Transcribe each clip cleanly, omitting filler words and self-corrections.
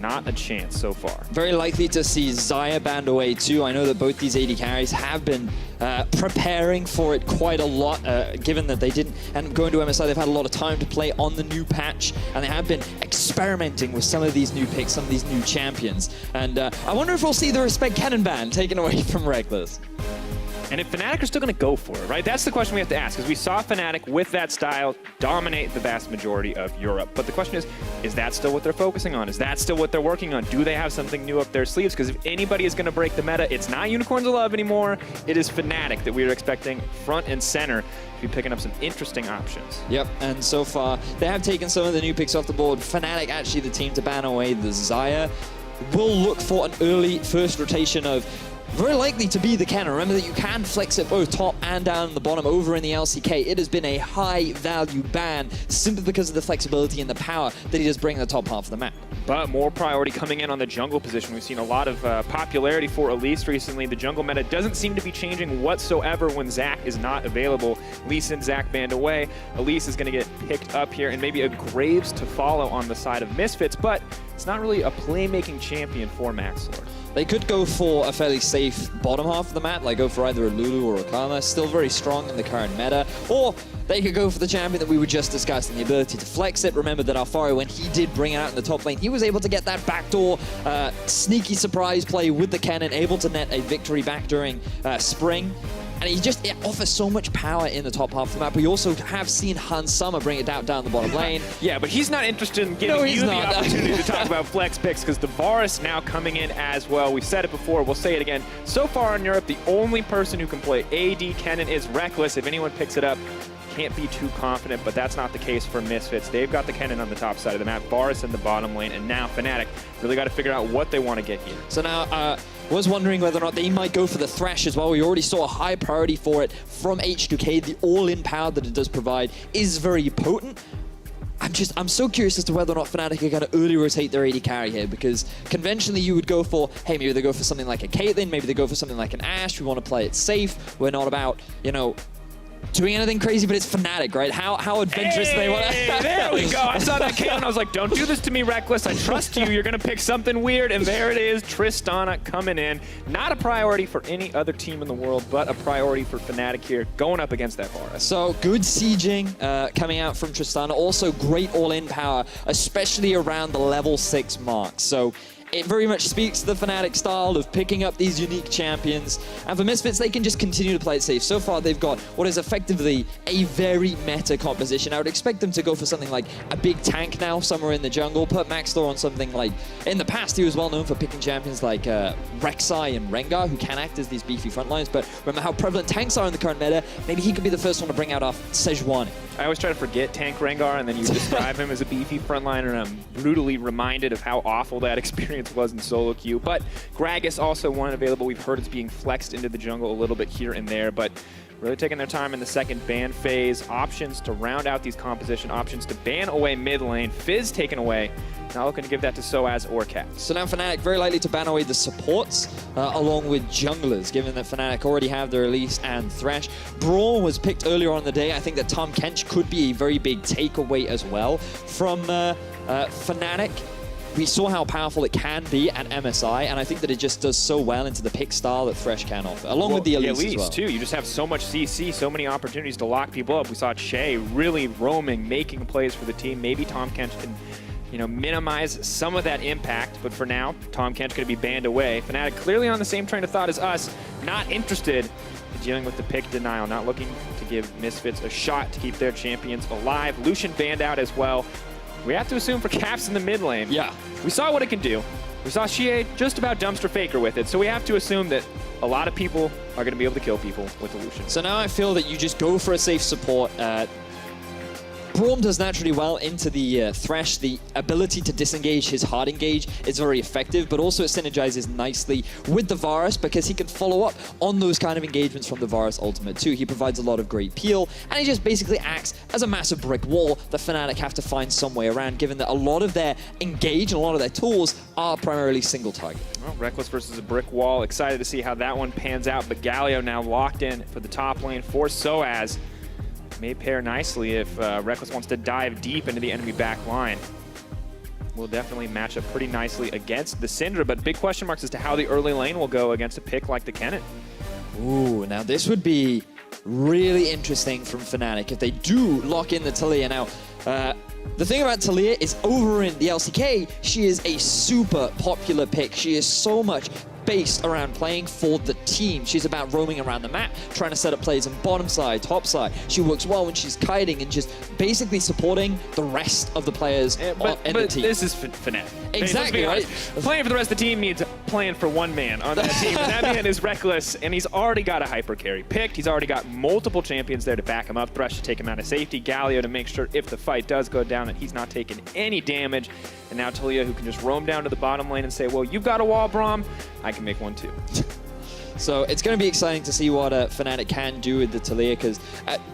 not a chance so far. Very likely to see Xayah banned away too. I know that both these AD carries have been preparing for it quite a lot, given that they didn't, and going to MSI, they've had a lot of time to play on the new patch, and they have been experimenting with some of these new picks, some of these new champions. And I wonder if we'll see the Respect Kennen ban taken away from Rekkles. And if Fnatic are still going to go for it, right? That's the question we have to ask, because we saw Fnatic with that style dominate the vast majority of Europe. But the question is that still what they're focusing on? Is that still what they're working on? Do they have something new up their sleeves? Because if anybody is going to break the meta, it's not Unicorns of Love anymore. It is Fnatic that we are expecting front and center to be picking up some interesting options. Yep, and so far, they have taken some of the new picks off the board. Fnatic, actually the team to ban away the Xayah, will look for an early first rotation of very likely to be the Kennen. Remember that you can flex it both top and down in the bottom over in the LCK. It has been a high value ban simply because of the flexibility and the power that he does bring in the top half of the map. But more priority coming in on the jungle position. We've seen a lot of popularity for Elise recently. The jungle meta doesn't seem to be changing whatsoever when Zac is not available. Elise and Zac banned away. Elise is going to get picked up here, and maybe a Graves to follow on the side of Misfits, but it's not really a playmaking champion for Maxlore. They could go for a fairly safe bottom half of the map, like go for either a Lulu or a Karma, still very strong in the current meta, or they could go for the champion that we were just discussing, the ability to flex it. Remember that Alphari, when he did bring it out in the top lane, he was able to get that backdoor sneaky surprise play with the Kennen, able to net a victory back during Spring. And it offers so much power in the top half of the map. We also have seen Hans Summer bring it down the bottom lane. Yeah, but he's not interested in giving you the opportunity to talk about flex picks, because the Varus now coming in as well. We've said it before, we'll say it again. So far in Europe, the only person who can play AD Kennen is Rekkles. If anyone picks it up, can't be too confident, but that's not the case for Misfits. They've got the Kennen on the top side of the map, Varus in the bottom lane, and now Fnatic really got to figure out what they want to get here. So now, was wondering whether or not they might go for the Thresh as well. We already saw a high priority for it from H2K. The all-in power that it does provide is very potent. I'm so curious as to whether or not Fnatic are going to early rotate their AD carry here, because conventionally you would go for, hey, maybe they go for something like a Caitlyn, maybe they go for something like an Ashe. We want to play it safe. We're not about, you know, doing anything crazy, but it's Fnatic, right? How adventurous they want to... There we go. I saw that Caitlyn. I was like, don't do this to me, Rekkles. I trust you. You're going to pick something weird. And there it is. Tristana coming in. Not a priority for any other team in the world, but a priority for Fnatic here, going up against that Varus. So good sieging coming out from Tristana. Also great all-in power, especially around the level 6 mark. So it very much speaks to the Fnatic style of picking up these unique champions. And for Misfits, they can just continue to play it safe. So far, they've got what is effectively a very meta composition. I would expect them to go for something like a big tank now, somewhere in the jungle. Put Maxlore on something like... In the past, he was well known for picking champions like Rek'Sai and Rengar, who can act as these beefy front lines. But remember how prevalent tanks are in the current meta. Maybe he could be the first one to bring out our Sejuani. I always try to forget Tank Rengar, and then you describe him as a beefy frontliner, and I'm brutally reminded of how awful that experience was in solo queue. But Gragas also one available. We've heard it's being flexed into the jungle a little bit here and there, but really taking their time in the second ban phase. Options to round out these composition, options to ban away mid lane. Fizz taken away. Not looking to give that to sOAZ or Cat. So now Fnatic very likely to ban away the supports along with junglers, given that Fnatic already have their Elise and Thresh. Braum was picked earlier on in the day. I think that Tahm Kench could be a very big takeaway as well from Fnatic. We saw how powerful it can be at MSI, and I think that it just does so well into the pick style that Thresh can offer, along with the Elise as well. Too. You just have so much CC, so many opportunities to lock people up. We saw Che really roaming, making plays for the team. Maybe Tahm Kench can, you know, minimize some of that impact, but for now, Tahm Kench going to be banned away. Fnatic clearly on the same train of thought as us, not interested in dealing with the pick denial, not looking to give Misfits a shot to keep their champions alive. Lucian banned out as well. We have to assume for Caps in the mid lane. Yeah. We saw what it can do. We saw Xie just about dumpster faker with it, so we have to assume that a lot of people are going to be able to kill people with the Lucian. So now I feel that you just go for a safe support. Braum does naturally well into the Thresh. The ability to disengage his hard engage is very effective, but also it synergizes nicely with the Varus because he can follow up on those kind of engagements from the Varus ultimate too. He provides a lot of great peel, and he just basically acts as a massive brick wall that Fnatic have to find some way around, given that a lot of their engage and a lot of their tools are primarily single target. Well, Rekkles versus a brick wall. Excited to see how that one pans out, but Galio now locked in for the top lane for sOAZ. May pair nicely if Rekkles wants to dive deep into the enemy back line. will definitely match up pretty nicely against the Syndra, but big question marks as to how the early lane will go against a pick like the Kennen. Ooh, now this would be really interesting from Fnatic if they do lock in the Taliyah. Now, the thing about Taliyah is over in the LCK, she is a super popular pick. She is so much based around playing for the team. She's about roaming around the map, trying to set up plays on bottom side, top side. She works well when she's kiting and just basically supporting the rest of the players in the team. This is Fnatic. Exactly, right? Playing for the rest of the team means playing for one man on that team, and that man is Rekkles, and he's already got a hyper carry picked. He's already got multiple champions there to back him up. Thresh to take him out of safety, Galio to make sure if the fight does go down that he's not taking any damage, and now Taliyah who can just roam down to the bottom lane and say, well, you've got a wall, Braum. I can make one too. So it's going to be exciting to see what Fnatic can do with the Taliyah, because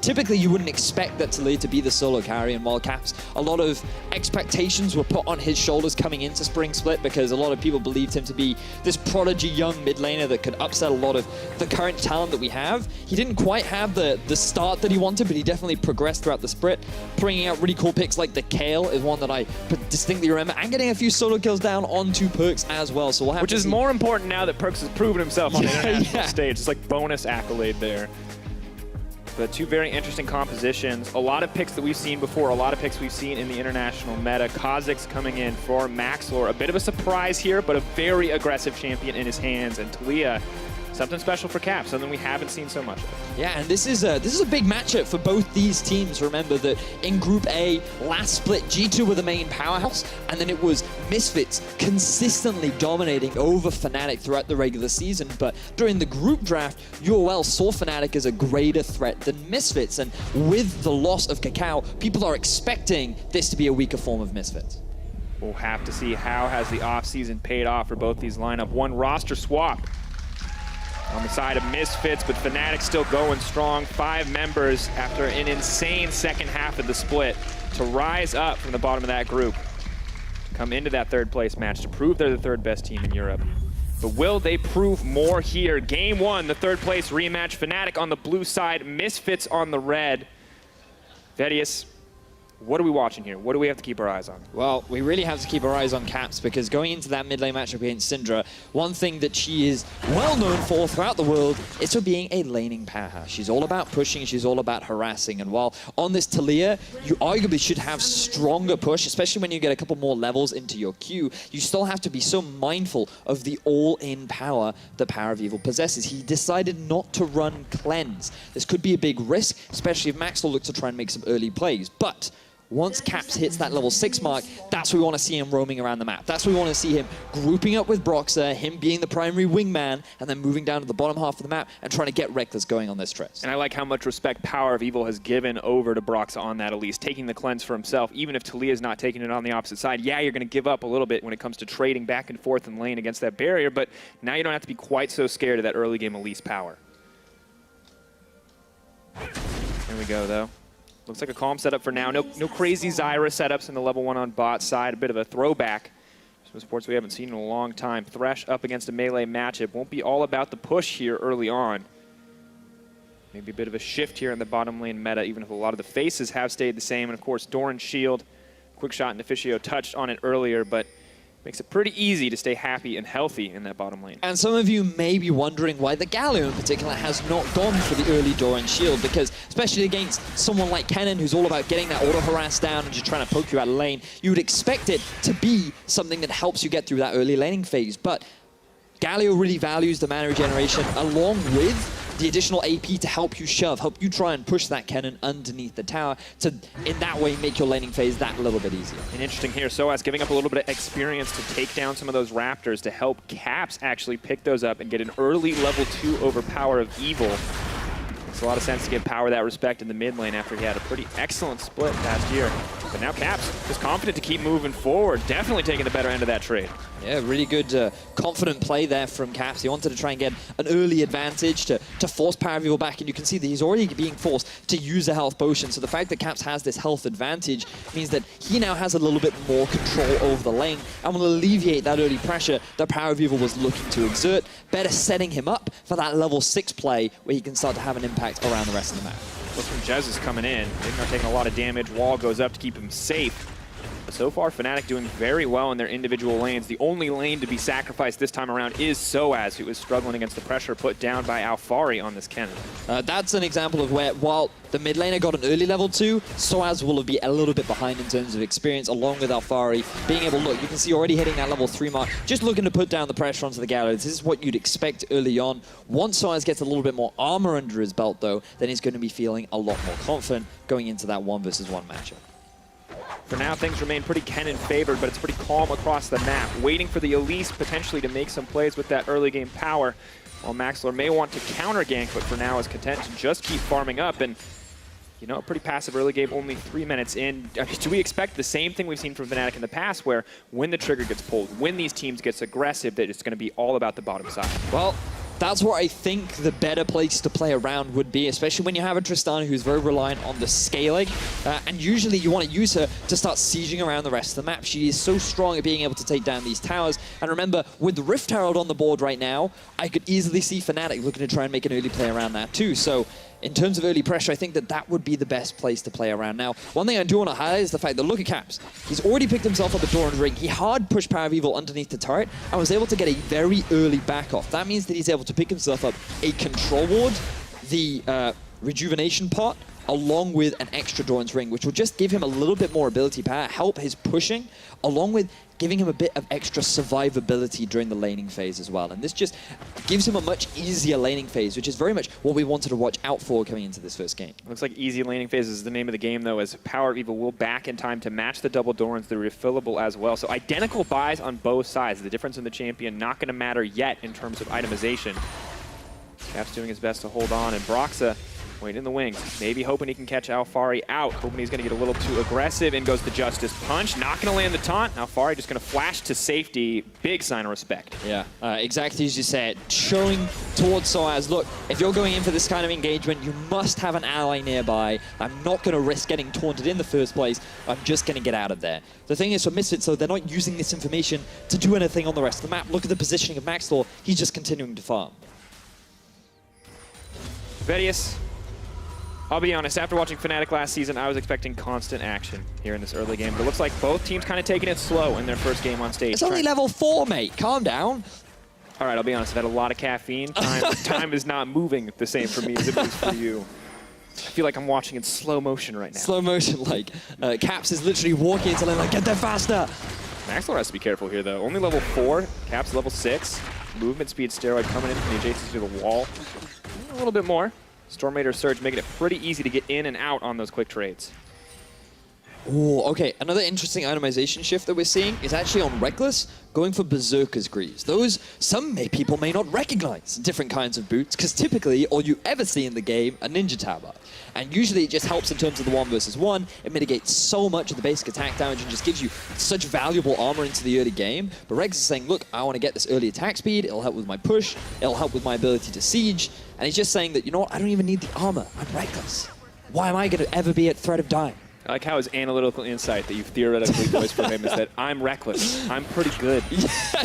typically you wouldn't expect that Taliyah to be the solo carry in World Caps. A lot of expectations were put on his shoulders coming into Spring Split because a lot of people believed him to be this prodigy young mid laner that could upset a lot of the current talent that we have. He didn't quite have the start that he wanted, but he definitely progressed throughout the split, bringing out really cool picks like the Kale is one that I distinctly remember, and getting a few solo kills down onto Perks as well. So we'll have Which is more important now that Perks has proven himself on the international stage. It's like bonus accolade there. But two very interesting compositions. A lot of picks that we've seen before, a lot of picks we've seen in the international meta. Kha'Zix coming in for Maxlore. A bit of a surprise here, but a very aggressive champion in his hands. And Taliyah, something special for Cap, something we haven't seen so much of. Yeah, and this is a big matchup for both these teams. Remember that in Group A, last split, G2 were the main powerhouse, and then it was Misfits consistently dominating over Fnatic throughout the regular season. But during the group draft, UOL saw Fnatic as a greater threat than Misfits, and with the loss of Kakao, people are expecting this to be a weaker form of Misfits. We'll have to see how has the offseason paid off for both these lineup. One roster swap on the side of Misfits, but Fnatic still going strong. 5 members after an insane second half of the split to rise up from the bottom of that group, come into that third place match to prove they're the third best team in Europe. But will they prove more here? Game 1, the third place rematch. Fnatic on the blue side, Misfits on the red. Vedius, what are we watching here? What do we have to keep our eyes on? Well, we really have to keep our eyes on Caps, because going into that mid lane matchup against Syndra, one thing that she is well known for throughout the world is for being a laning powerhouse. She's all about pushing, she's all about harassing, and while on this Taliyah, you arguably should have stronger push, especially when you get a couple more levels into your queue, you still have to be so mindful of the all-in power that PowerOfEvil possesses. He decided not to run Cleanse. This could be a big risk, especially if Maxlore looks to try and make some early plays, but once Caps hits that level 6 mark, that's where we want to see him roaming around the map. That's where we want to see him grouping up with Broxah, him being the primary wingman, and then moving down to the bottom half of the map and trying to get Rekkles going on this Trist. And I like how much respect PowerOfEvil has given over to Broxah on that Elise, taking the cleanse for himself. Even if Taliyah is not taking it on the opposite side, yeah, you're going to give up a little bit when it comes to trading back and forth in lane against that barrier, but now you don't have to be quite so scared of that early game Elise power. There we go, though. Looks like a calm setup for now. No crazy Zyra setups in the level 1 on bot side. A bit of a throwback. Some sports we haven't seen in a long time. Thresh up against a melee matchup. Won't be all about the push here early on. Maybe a bit of a shift here in the bottom lane meta, even if a lot of the faces have stayed the same. And of course, Doran's shield, QuickShot, and Deficio touched on it earlier, but makes it pretty easy to stay happy and healthy in that bottom lane. And some of you may be wondering why the Galio in particular has not gone for the early Doran shield, because especially against someone like Kennen, who's all about getting that auto-harass down and just trying to poke you out of lane, you would expect it to be something that helps you get through that early laning phase. But Galio really values the mana regeneration along with the additional AP to help you shove, help you try and push that Kennen underneath the tower to, in that way, make your laning phase that little bit easier. And interesting here, sOAZ giving up a little bit of experience to take down some of those Raptors to help Caps actually pick those up and get an early level 2 over PowerOfEvil. Makes a lot of sense to give Power that respect in the mid lane after he had a pretty excellent split last year. But now Caps is confident to keep moving forward, definitely taking the better end of that trade. Yeah, really good, confident play there from Caps. He wanted to try and get an early advantage to force PowerOfEvil back, and you can see that he's already being forced to use a health potion. So the fact that Caps has this health advantage means that he now has a little bit more control over the lane and will alleviate that early pressure that PowerOfEvil was looking to exert, better setting him up for that level 6 play where he can start to have an impact around the rest of the map. Looks from Jesiz coming in. IgNar taking a lot of damage. Wall goes up to keep him safe. But so far, Fnatic doing very well in their individual lanes. The only lane to be sacrificed this time around is sOAZ, who is struggling against the pressure put down by Alphari on this Kennen. That's an example of where, while the mid laner got an early level 2, sOAZ will be a little bit behind in terms of experience, along with Alphari being able to look. You can see already hitting that level 3 mark, just looking to put down the pressure onto the Galio. This is what you'd expect early on. Once sOAZ gets a little bit more armor under his belt, though, then he's going to be feeling a lot more confident going into that 1v1 matchup. For now, things remain pretty Kennen favored, but it's pretty calm across the map. Waiting for the Elise potentially to make some plays with that early game power, while Maxlore may want to counter gank, but for now is content to just keep farming up. And, you know, a pretty passive early game, only 3 minutes in. I mean, do we expect the same thing we've seen from Fnatic in the past, where when the trigger gets pulled, when these teams gets aggressive, that it's going to be all about the bottom side? Well, that's where I think the better place to play around would be, especially when you have a Tristana who's very reliant on the scaling. And usually you want to use her to start sieging around the rest of the map. She is so strong at being able to take down these towers. And remember, with the Rift Herald on the board right now, I could easily see Fnatic looking to try and make an early play around that too. So in terms of early pressure, I think that that would be the best place to play around. Now, one thing I do want to highlight is the fact that look at Caps. He's already picked himself up a door and ring. He hard pushed PowerOfEvil underneath the turret and was able to get a very early back off. That means that he's able to pick himself up a control ward, the rejuvenation pot, along with an extra Doran's ring, which will just give him a little bit more ability power, help his pushing, along with giving him a bit of extra survivability during the laning phase as well. And this just gives him a much easier laning phase, which is very much what we wanted to watch out for coming into this first game. Looks like easy laning phase is the name of the game, though, as PowerOfEvil will back in time to match the double Dorans. They're refillable as well. So identical buys on both sides. The difference in the champion not going to matter yet in terms of itemization. Cap's doing his best to hold on, and Broxah waiting in the wings, maybe hoping he can catch Alphari out, hoping he's going to get a little too aggressive. In goes the Justice Punch, not going to land the taunt. Alphari just going to flash to safety. Big sign of respect. Yeah, exactly as you said. Showing towards sOAZ, look, if you're going in for this kind of engagement, you must have an ally nearby. I'm not going to risk getting taunted in the first place. I'm just going to get out of there. The thing is for Misfits, though, they're not using this information to do anything on the rest of the map. Look at the positioning of Maxlore. He's just continuing to farm. Vedius, I'll be honest, after watching Fnatic last season, I was expecting constant action here in this early game. But it looks like both teams kind of taking it slow in their first game on stage. It's only level 4, mate. Calm down. All right, I'll be honest, I've had a lot of caffeine. Time is not moving the same for me as it moves for you. I feel like I'm watching in slow motion right now. Slow motion, like Caps is literally walking into lane like, get there faster. Maxlore has to be careful here, though. Only level 4, Caps level 6. Movement speed steroid coming in from the adjacency to the wall. A little bit more. Storm Raider Surge making it pretty easy to get in and out on those quick trades. Oh, okay. Another interesting itemization shift that we're seeing is actually on Rekkles, going for Berserker's Greaves. Those, people may not recognize different kinds of boots, because typically all you ever see in the game are Ninja Tower. And usually it just helps in terms of the 1v1. It mitigates so much of the basic attack damage and just gives you such valuable armor into the early game. But Rekkles is saying, look, I want to get this early attack speed. It'll help with my push. It'll help with my ability to siege. And he's just saying that, you know what, I don't even need the armor. I'm Rekkles. Why am I going to ever be at threat of dying? I like how his analytical insight that you've theoretically voiced for him is that I'm Rekkles. I'm pretty good.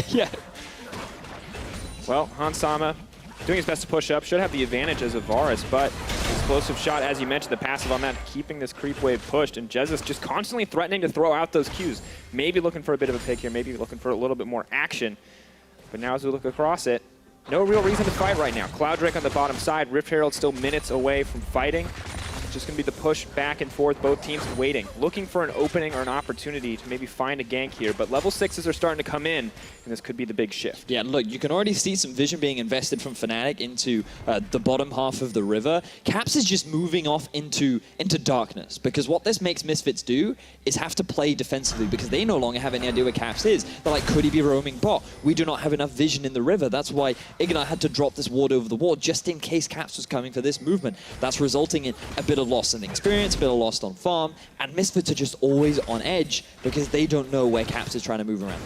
Yeah. Well, Hansama doing his best to push up. Should have the advantage as a Varus, but explosive shot, as you mentioned, the passive on that, keeping this creep wave pushed. And Jesiz just constantly threatening to throw out those Qs. Maybe looking for a bit of a pick here, maybe looking for a little bit more action. But now as we look across it, no real reason to fight right now. Cloud Drake on the bottom side. Rift Herald still minutes away from fighting. Just going to be the push back and forth, both teams waiting, looking for an opening or an opportunity to maybe find a gank here. But level 6s are starting to come in, and this could be the big shift. Yeah, look, you can already see some vision being invested from Fnatic into the bottom half of the river. Caps is just moving off into darkness, because what this makes Misfits do is have to play defensively, because they no longer have any idea where Caps is. They're like, could he be roaming bot? We do not have enough vision in the river. That's why IgNar had to drop this ward over the wall, just in case Caps was coming for this movement. That's resulting in a bit of loss in experience, a bit of loss on farm, and Misfits are just always on edge because they don't know where Caps is trying to move around.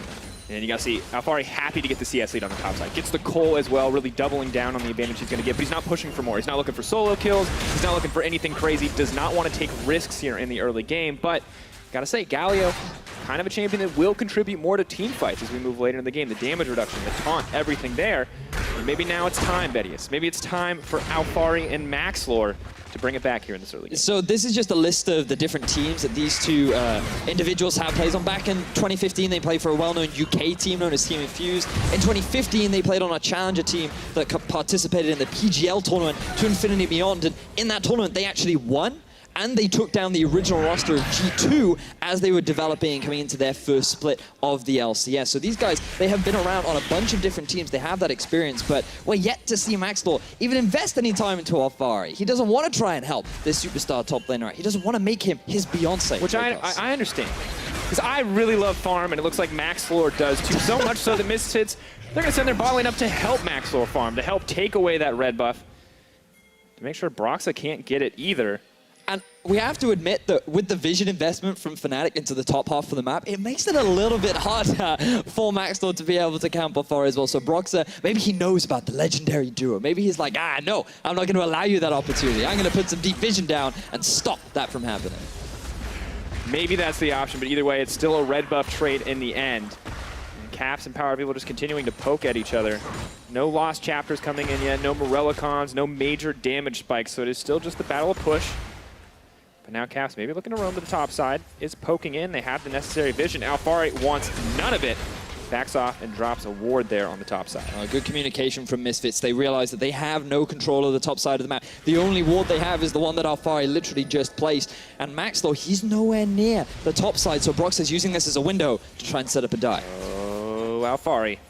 And you got to see Alphari happy to get the CS lead on the top side. Gets the Cole as well, really doubling down on the advantage he's going to get, but he's not pushing for more. He's not looking for solo kills. He's not looking for anything crazy. Does not want to take risks here in the early game, but got to say, Galio, kind of a champion that will contribute more to team fights as we move later in the game. The damage reduction, the taunt, everything there. And maybe now it's time, Vedius. Maybe it's time for Alphari and Maxlore to to bring it back here in this early game. So this is just a list of the different teams that these two individuals have plays on. Back in 2015, they played for a well-known UK team known as Team Infused. In 2015, they played on a challenger team that participated in the PGL tournament to Infinity Beyond. And in that tournament, they actually won. And they took down the original roster of G2 as they were developing and coming into their first split of the LCS. So these guys, they have been around on a bunch of different teams. They have that experience, but we're yet to see Maxlore even invest any time into Alphari. He doesn't want to try and help this superstar top laner. He doesn't want to make him his Beyonce. Which I understand. Because I really love farm, and it looks like Maxlore does too. So much so that Misfits, they're going to send their bot lane up to help Maxlore farm, to help take away that red buff, to make sure Broxah can't get it either. And we have to admit that with the vision investment from Fnatic into the top half of the map, it makes it a little bit harder for Maxlore to be able to camp Alphari as well. So Broxah, maybe he knows about the legendary duo. Maybe he's like, no, I'm not going to allow you that opportunity. I'm going to put some deep vision down and stop that from happening. Maybe that's the option, but either way, it's still a red buff trade in the end. And Caps and PowerOfEvil just continuing to poke at each other. No lost chapters coming in yet, no Morellicons, no major damage spikes, so it is still just the battle of push. But now Caps maybe looking to roam to the top side, is poking in, they have the necessary vision. Alphari wants none of it. Backs off and drops a ward there on the top side. Good communication from Misfits. They realize that they have no control of the top side of the map. The only ward they have is the one that Alphari literally just placed. And Maxlore, he's nowhere near the top side, so Broxah is using this as a window to try and set up a dive. Oh, Alphari.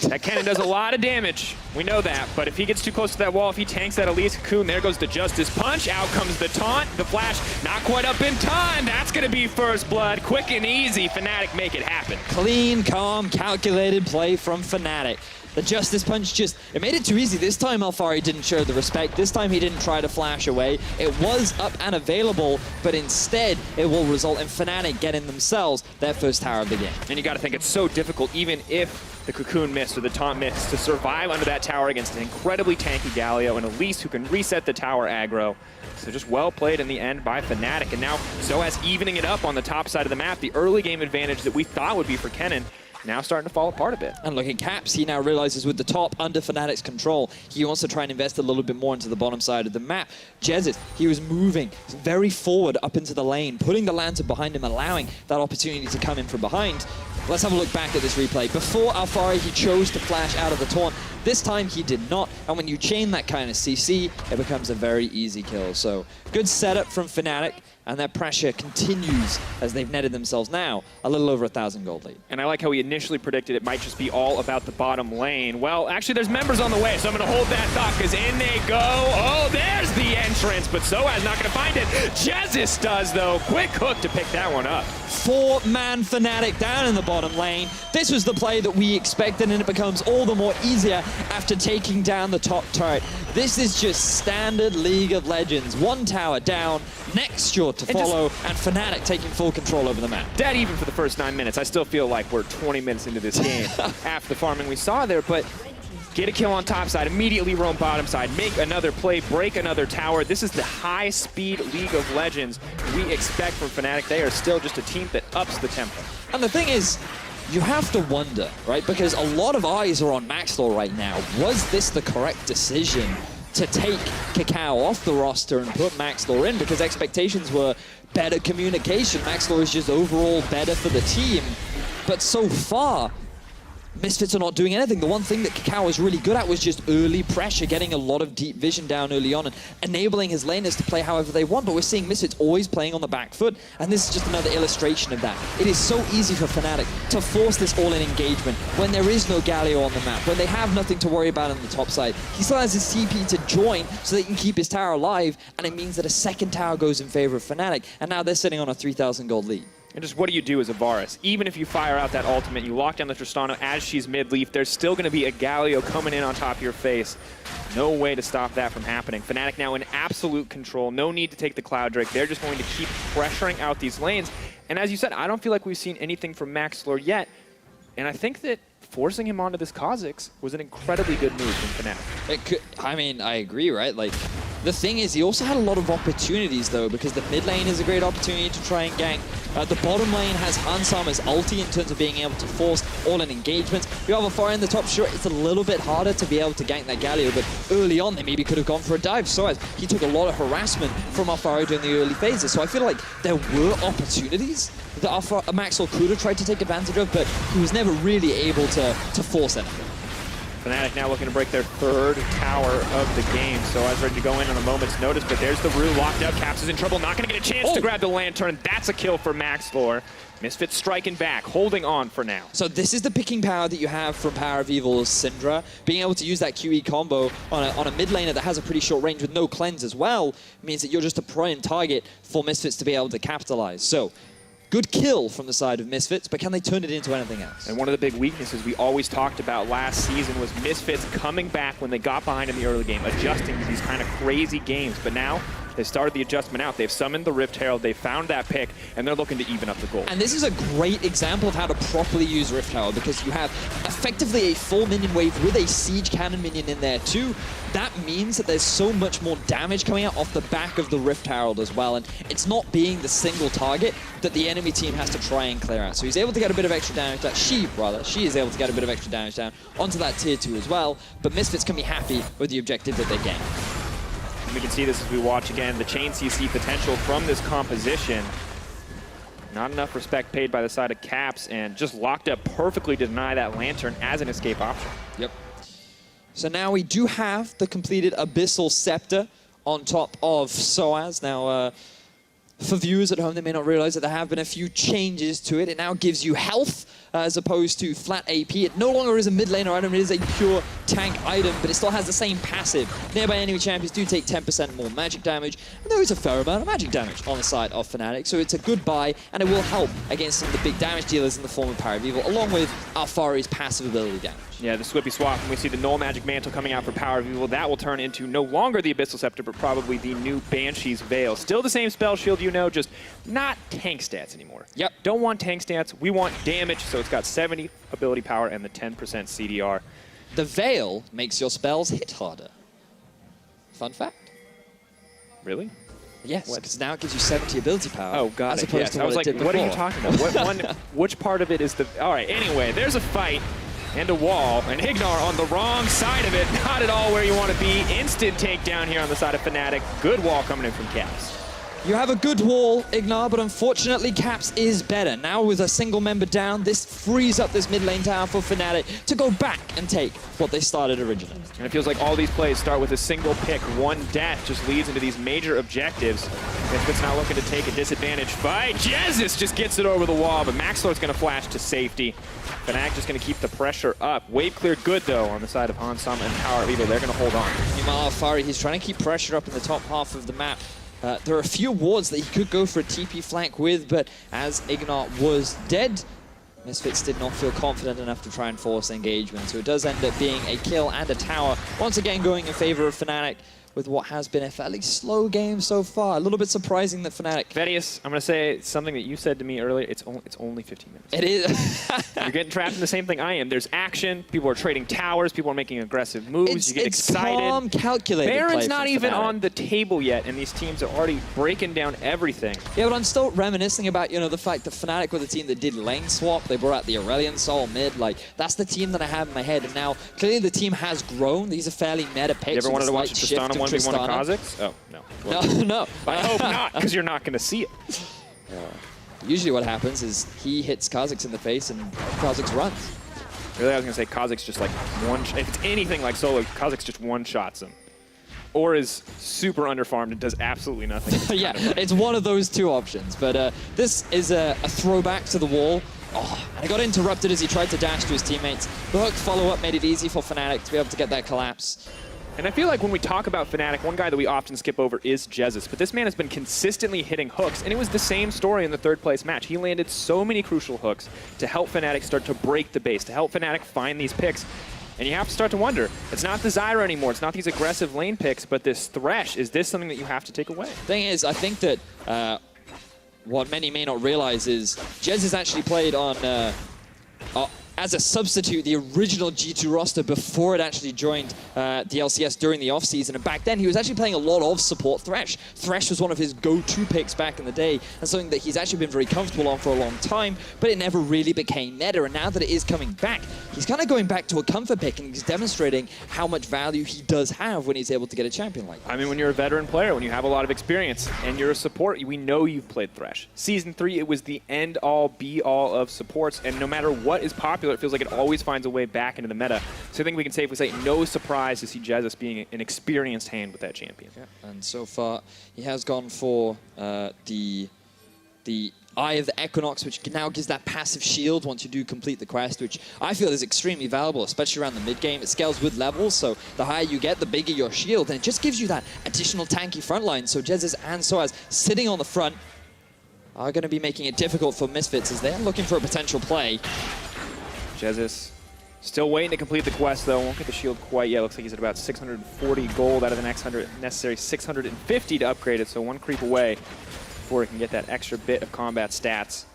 That Kennen does a lot of damage. We know that, but if he gets too close to that wall, if he tanks that Elise Cocoon, there goes the Justice Punch. Out comes the taunt. The flash not quite up in time. That's going to be first blood. Quick and easy. Fnatic make it happen. Clean, calm, calculated play from Fnatic. The Justice Punch it made it too easy. This time Alphari didn't show the respect. This time he didn't try to flash away. It was up and available, but instead it will result in Fnatic getting themselves their first tower of the game. And you got to think it's so difficult, even if the Cocoon missed or the taunt missed, to survive under that tower against an incredibly tanky Galio and Elise who can reset the tower aggro. So just well played in the end by Fnatic. And now sOAZ evening it up on the top side of the map. The early game advantage that we thought would be for Kennen now starting to fall apart a bit. And look at Caps, he now realizes with the top under Fnatic's control, he wants to try and invest a little bit more into the bottom side of the map. Jesiz, he was moving very forward up into the lane, putting the lantern behind him, allowing that opportunity to come in from behind. Let's have a look back at this replay. Before Alphari, he chose to flash out of the taunt. This time he did not, and when you chain that kind of CC, it becomes a very easy kill. So good setup from Fnatic, and that pressure continues as they've netted themselves now a little over 1,000 gold lead. And I like how we initially predicted it might just be all about the bottom lane. Well, actually there's members on the way, so I'm gonna hold that thought, because in they go. Oh, there's the entrance, but sOAZ not gonna find it. Jesiz does though. Quick hook to pick that one up. 4-man Fnatic down in the bottom lane. This was the play that we expected, and it becomes all the more easier after taking down the top turret. This is just standard League of Legends. One tower down, next short to follow, and Fnatic taking full control over the map. Dead even for the first 9 minutes. I still feel like we're 20 minutes into this game after the farming we saw there, but get a kill on top side, immediately roam bottom side, make another play, break another tower. This is the high-speed League of Legends we expect from Fnatic. They are still just a team that ups the tempo. And the thing is, you have to wonder, right? Because a lot of eyes are on Maxlore right now. Was this the correct decision to take Cacao off the roster and put Maxlore in? Because expectations were better communication. Maxlore is just overall better for the team. But so far, Misfits are not doing anything. The one thing that Cacao was really good at was just early pressure, getting a lot of deep vision down early on and enabling his laners to play however they want. But we're seeing Misfits always playing on the back foot, and this is just another illustration of that. It is so easy for Fnatic to force this all-in engagement when there is no Galio on the map, when they have nothing to worry about on the top side. He still has his CP to join so they can keep his tower alive, and it means that a second tower goes in favor of Fnatic, and now they're sitting on a 3,000 gold lead. And just what do you do as a Varus? Even if you fire out that ultimate, you lock down the Tristana as she's mid-leaf, there's still going to be a Galio coming in on top of your face. No way to stop that from happening. Fnatic now in absolute control. No need to take the Cloud Drake. They're just going to keep pressuring out these lanes. And as you said, I don't feel like we've seen anything from Maxlore yet. And I think that forcing him onto this Kha'Zix was an incredibly good move from Fnatic. It could, I mean, I agree, right? Like, The thing is, he also had a lot of opportunities, though, because the mid lane is a great opportunity to try and gank. The bottom lane has Hansam's ulti in terms of being able to force all-in engagements. You have Alphari in the top, sure, it's a little bit harder to be able to gank that Galio, but early on, they maybe could have gone for a dive. So as he took a lot of harassment from Alphari during the early phases. So I feel like there were opportunities that Maxlore could have tried to take advantage of, but he was never really able to force anything. Fnatic now looking to break their third tower of the game. sOAZ ready to go in on a moment's notice, but there's the Rue locked up. Caps is in trouble, not going to get a chance to grab the Lantern. That's a kill for Maxlore. Misfits striking back, holding on for now. So this is the picking power that you have from PowerOfEvil's Syndra. Being able to use that QE combo on a mid laner that has a pretty short range with no cleanse as well means that you're just a prime target for Misfits to be able to capitalize. So good kill from the side of Misfits, but can they turn it into anything else? And one of the big weaknesses we always talked about last season was Misfits coming back when they got behind in the early game, adjusting to these kind of crazy games. But now they've started the adjustment out. They've summoned the Rift Herald, they found that pick, and they're looking to even up the goal. And this is a great example of how to properly use Rift Herald, because you have effectively a full minion wave with a siege cannon minion in there too. That means that there's so much more damage coming out off the back of the Rift Herald as well, and it's not being the single target that the enemy team has to try and clear out. So he's able to get a bit of extra damage down. She is able to get a bit of extra damage down onto that tier 2 as well, but Misfits can be happy with the objective that they gain. We can see this as we watch again, the chain CC potential from this composition. Not enough respect paid by the side of Caps, and just locked up perfectly to deny that Lantern as an escape option. Yep. So now we do have the completed Abyssal Scepter on top of sOAZ. Now, for viewers at home, they may not realize that there have been a few changes to it. It now gives you health as opposed to flat AP. It no longer is a mid laner item, it is a pure tank item, but it still has the same passive. Nearby enemy champions do take 10% more magic damage, and there is a fair amount of magic damage on the side of Fnatic, so it's a good buy, and it will help against some of the big damage dealers in the form of PowerOfEvil, along with Alphari's passive ability damage. Yeah, the Swippy swap, and we see the Null Magic Mantle coming out for PowerOfEvil. That will turn into no longer the Abyssal Scepter, but probably the new Banshee's Veil. Still the same spell shield, you know, just not tank stats anymore. Yep. Don't want tank stats, we want damage, so it's got 70 ability power and the 10% CDR. The Veil makes your spells hit harder. Fun fact. Really? Yes, because now it gives you 70 ability power. Oh, got as it. opposed Yes. to I was like, what are you talking about? Which part of it is the... All right, anyway, there's a fight and a wall, and IgNar on the wrong side of it. Not at all where you want to be. Instant takedown here on the side of Fnatic. Good wall coming in from Caps. You have a good wall, IgNar, but unfortunately Caps is better. Now with a single member down, this frees up this mid lane tower for Fnatic to go back and take what they started originally. And it feels like all these plays start with a single pick. One death just leads into these major objectives. Misfits not looking to take a disadvantage fight. Jesiz just gets it over the wall, but Maxlore's going to flash to safety. Fnatic just going to keep the pressure up. Wave cleared good, though, on the side of Hansam and PowerOfEvil. They're going to hold on. Meanwhile, Alphari, he's trying to keep pressure up in the top half of the map. There are a few wards that he could go for a TP flank with, but as IgNar was dead, Misfits did not feel confident enough to try and force engagement. So it does end up being a kill and a tower, once again going in favor of Fnatic, with what has been a fairly slow game so far. A little bit surprising that Fnatic... Vedius, I'm going to say something that you said to me earlier. It's only 15 minutes. It is. You're getting trapped in the same thing I am. There's action. People are trading towers. People are making aggressive moves. You get excited. It's calm, calculated Baron's play not from even Fnatic. on the table yet, and these teams are already breaking down everything. Yeah, but I'm still reminiscing about, you know, the fact that Fnatic were the team that did lane swap. They brought out the Aurelion Soul mid. Like, that's the team that I have in my head. And now, clearly the team has grown. These are fairly meta picks. You ever wanted to watch Tristana Tristana 1v1 of Kha'Zix? Oh, no. No, no. I hope not, because you're not going to see it. Usually what happens is he hits Kha'Zix in the face and Kha'Zix runs. Really, I was going to say Kha'Zix just like if it's anything like solo, Kha'Zix just one-shots him. Or is super underfarmed and does absolutely nothing. Yeah, it's one of those two options. But this is a throwback to the wall. Oh, and he got interrupted as he tried to dash to his teammates. The hook follow-up made it easy for Fnatic to be able to get that collapse. And I feel like when we talk about Fnatic, one guy that we often skip over is Jesiz. But this man has been consistently hitting hooks, and it was the same story in the third place match. He landed so many crucial hooks to help Fnatic start to break the base, to help Fnatic find these picks. And you have to start to wonder, it's not the Zyra anymore, it's not these aggressive lane picks, but this Thresh, is this something that you have to take away? Thing is, I think that what many may not realize is Jesiz actually played on as a substitute, the original G2 roster before it actually joined the LCS during the offseason. And back then, he was actually playing a lot of support Thresh. Thresh was one of his go-to picks back in the day, and something that he's actually been very comfortable on for a long time, but it never really became meta. And now that it is coming back, he's kind of going back to a comfort pick, and he's demonstrating how much value he does have when he's able to get a champion like that. I mean, when you're a veteran player, when you have a lot of experience, and you're a support, we know you've played Thresh. Season 3, it was the end-all, be-all of supports, and no matter what is popular, it feels like it always finds a way back into the meta. So I think we can safely say no surprise to see Jesiz being an experienced hand with that champion. Yeah. And so far, he has gone for the Eye of the Equinox, which now gives that passive shield once you do complete the quest, which I feel is extremely valuable, especially around the mid-game. It scales with levels, so the higher you get, the bigger your shield, and it just gives you that additional tanky front line. So Jesiz and sOAZ sitting on the front are going to be making it difficult for Misfits as they're looking for a potential play. Jesiz still waiting to complete the quest, though. Won't get the shield quite yet. Looks like he's at about 640 gold out of the necessary 650 to upgrade it, so one creep away before he can get that extra bit of combat stats.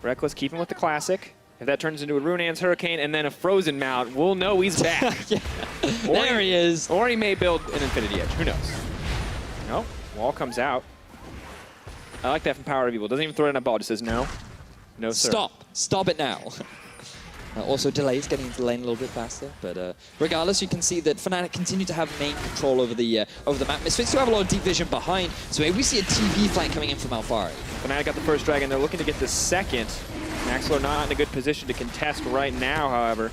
Rekkles keeping with the classic. If that turns into a Runaan's Hurricane and then a Frozen Mount, we'll know he's back. Yeah. There he is. Or he may build an Infinity Edge. Who knows? Nope. Wall comes out. I like that from PowerOfEvil. Doesn't even throw it in a ball. Just says no. No, sir. Stop. Stop it now. Also delays getting into the lane a little bit faster, but regardless, you can see that Fnatic continue to have main control over the map. Misfits do have a lot of deep vision behind, so maybe we see a TV flank coming in from Alphari. Fnatic got the first dragon. They're looking to get the second. Maxlore not in a good position to contest right now, however.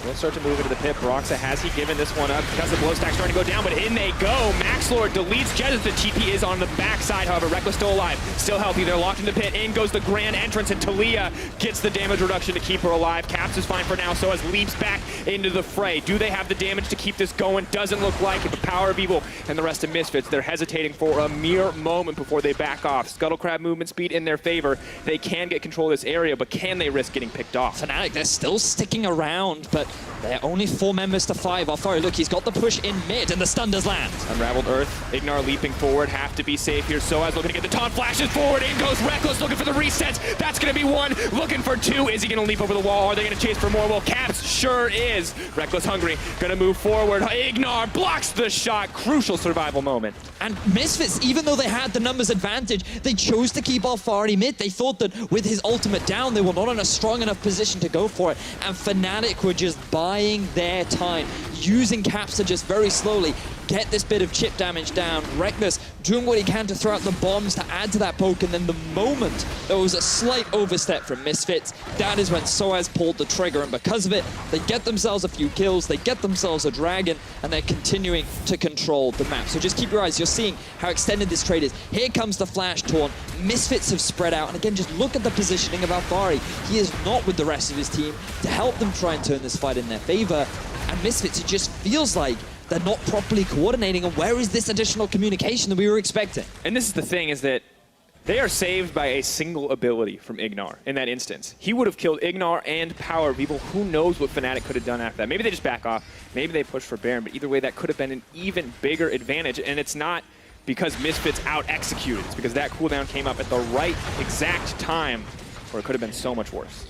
We'll start to move into the pit. Broxah, has he given this one up? Because the blow stack's starting to go down, but in they go. Maxlore deletes Jesiz. The TP is on the backside, however. Rekkles still alive, still healthy. They're locked in the pit. In goes the grand entrance, and Taliyah gets the damage reduction to keep her alive. Caps is fine for now, so as leaps back into the fray. Do they have the damage to keep this going? Doesn't look like it, but PowerOfEvil and the rest of Misfits, they're hesitating for a mere moment before they back off. Scuttle Crab movement speed in their favor. They can get control of this area, but can they risk getting picked off? Fnatic, they're still sticking around, but they're only 4 members to 5. Alphari, look, he's got the push in mid, and the stun does land. Unraveled Earth, IgNar leaping forward, have to be safe here. sOAZ looking to get the taunt, flashes forward, in goes Rekkles, looking for the resets. That's going to be 1, looking for 2. Is he going to leap over the wall? Are they going to chase for more? Well, Caps sure is. Rekkles hungry, going to move forward. IgNar blocks the shot. Crucial survival moment. And Misfits, even though they had the numbers advantage, they chose to keep Alphari mid. They thought that with his ultimate down, they were not in a strong enough position to go for it. And Fnatic were just buying their time, using Caps to just very slowly get this bit of chip damage down. Rekkles doing what he can to throw out the bombs to add to that poke, and then the moment there was a slight overstep from Misfits, that is when sOAZ pulled the trigger, and because of it, they get themselves a few kills, they get themselves a dragon, and they're continuing to control the map. So just keep your eyes, you're seeing how extended this trade is. Here comes the flash taunt. Misfits have spread out, and again, just look at the positioning of Alphari. He is not with the rest of his team to help them try and turn this fight in their favor, and Misfits, it just feels like they're not properly coordinating, and where is this additional communication that we were expecting? And this is the thing, is that they are saved by a single ability from IgNar in that instance. He would have killed IgNar and PowerOfEvil. Who knows what Fnatic could have done after that? Maybe they just back off. Maybe they push for Baron, but either way, that could have been an even bigger advantage, and it's not because Misfits out-executed. It's because that cooldown came up at the right exact time, or it could have been so much worse.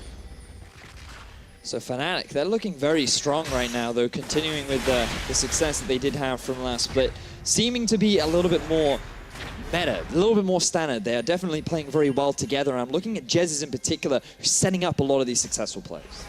So Fnatic, they're looking very strong right now, though, continuing with the success that they did have from last split, seeming to be a little bit more meta, a little bit more standard. They are definitely playing very well together, and I'm looking at Jesiz in particular, who's setting up a lot of these successful plays.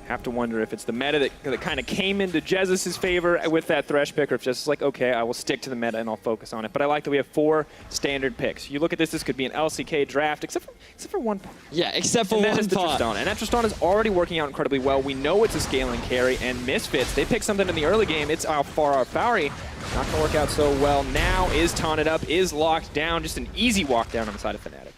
Have to wonder if it's the meta that kind of came into Jeziz's favor with that Thresh pick, or if just like, okay, I will stick to the meta and I'll focus on it. But I like that we have 4 standard picks. You look at this could be an LCK draft, except for one part. Yeah, except for one part. And that is the Tristana. And that Tristana is already working out incredibly well. We know it's a scaling carry, and Misfits, they picked something in the early game. It's Alphari. Not going to work out so well. Now is taunted up, is locked down. Just an easy walk down on the side of Fnatic.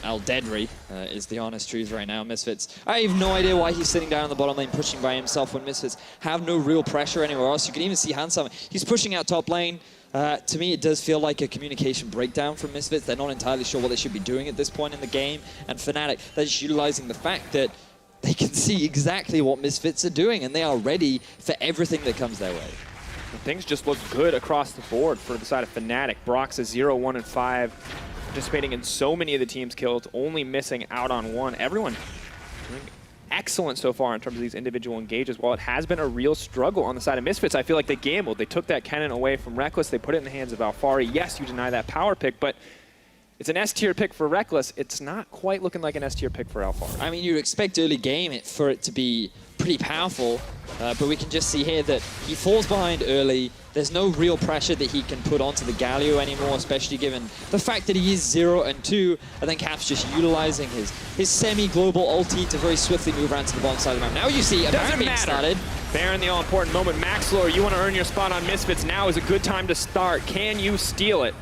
Al-Dedri is the honest truth right now. Misfits, I have no idea why he's sitting down on the bottom lane pushing by himself when Misfits have no real pressure anywhere else. You can even see Handsome, he's pushing out top lane. To me, it does feel like a communication breakdown from Misfits. They're not entirely sure what they should be doing at this point in the game. And Fnatic, they're just utilizing the fact that they can see exactly what Misfits are doing, and they are ready for everything that comes their way. Things just look good across the board for the side of Fnatic. Broxah 0, 1, and 5. Participating in so many of the team's kills, only missing out on 1. Everyone doing excellent so far in terms of these individual engages. While it has been a real struggle on the side of Misfits, I feel like they gambled. They took that Kennen away from Rekkles. They put it in the hands of Alphari. Yes, you deny that power pick, but it's an S-tier pick for Rekkles. It's not quite looking like an S-tier pick for Alphari. I mean, you'd expect early game for it to be pretty powerful, but we can just see here that he falls behind early. There's no real pressure that he can put onto the Galio anymore, especially given the fact that he is 0 and 2, and then Cap's just utilizing his semi-global ulti to very swiftly move around to the bottom side of the map. Now you see a Baron being started. Baron, the all-important moment. Maxlore, you want to earn your spot on Misfits. Now is a good time to start. Can you steal it?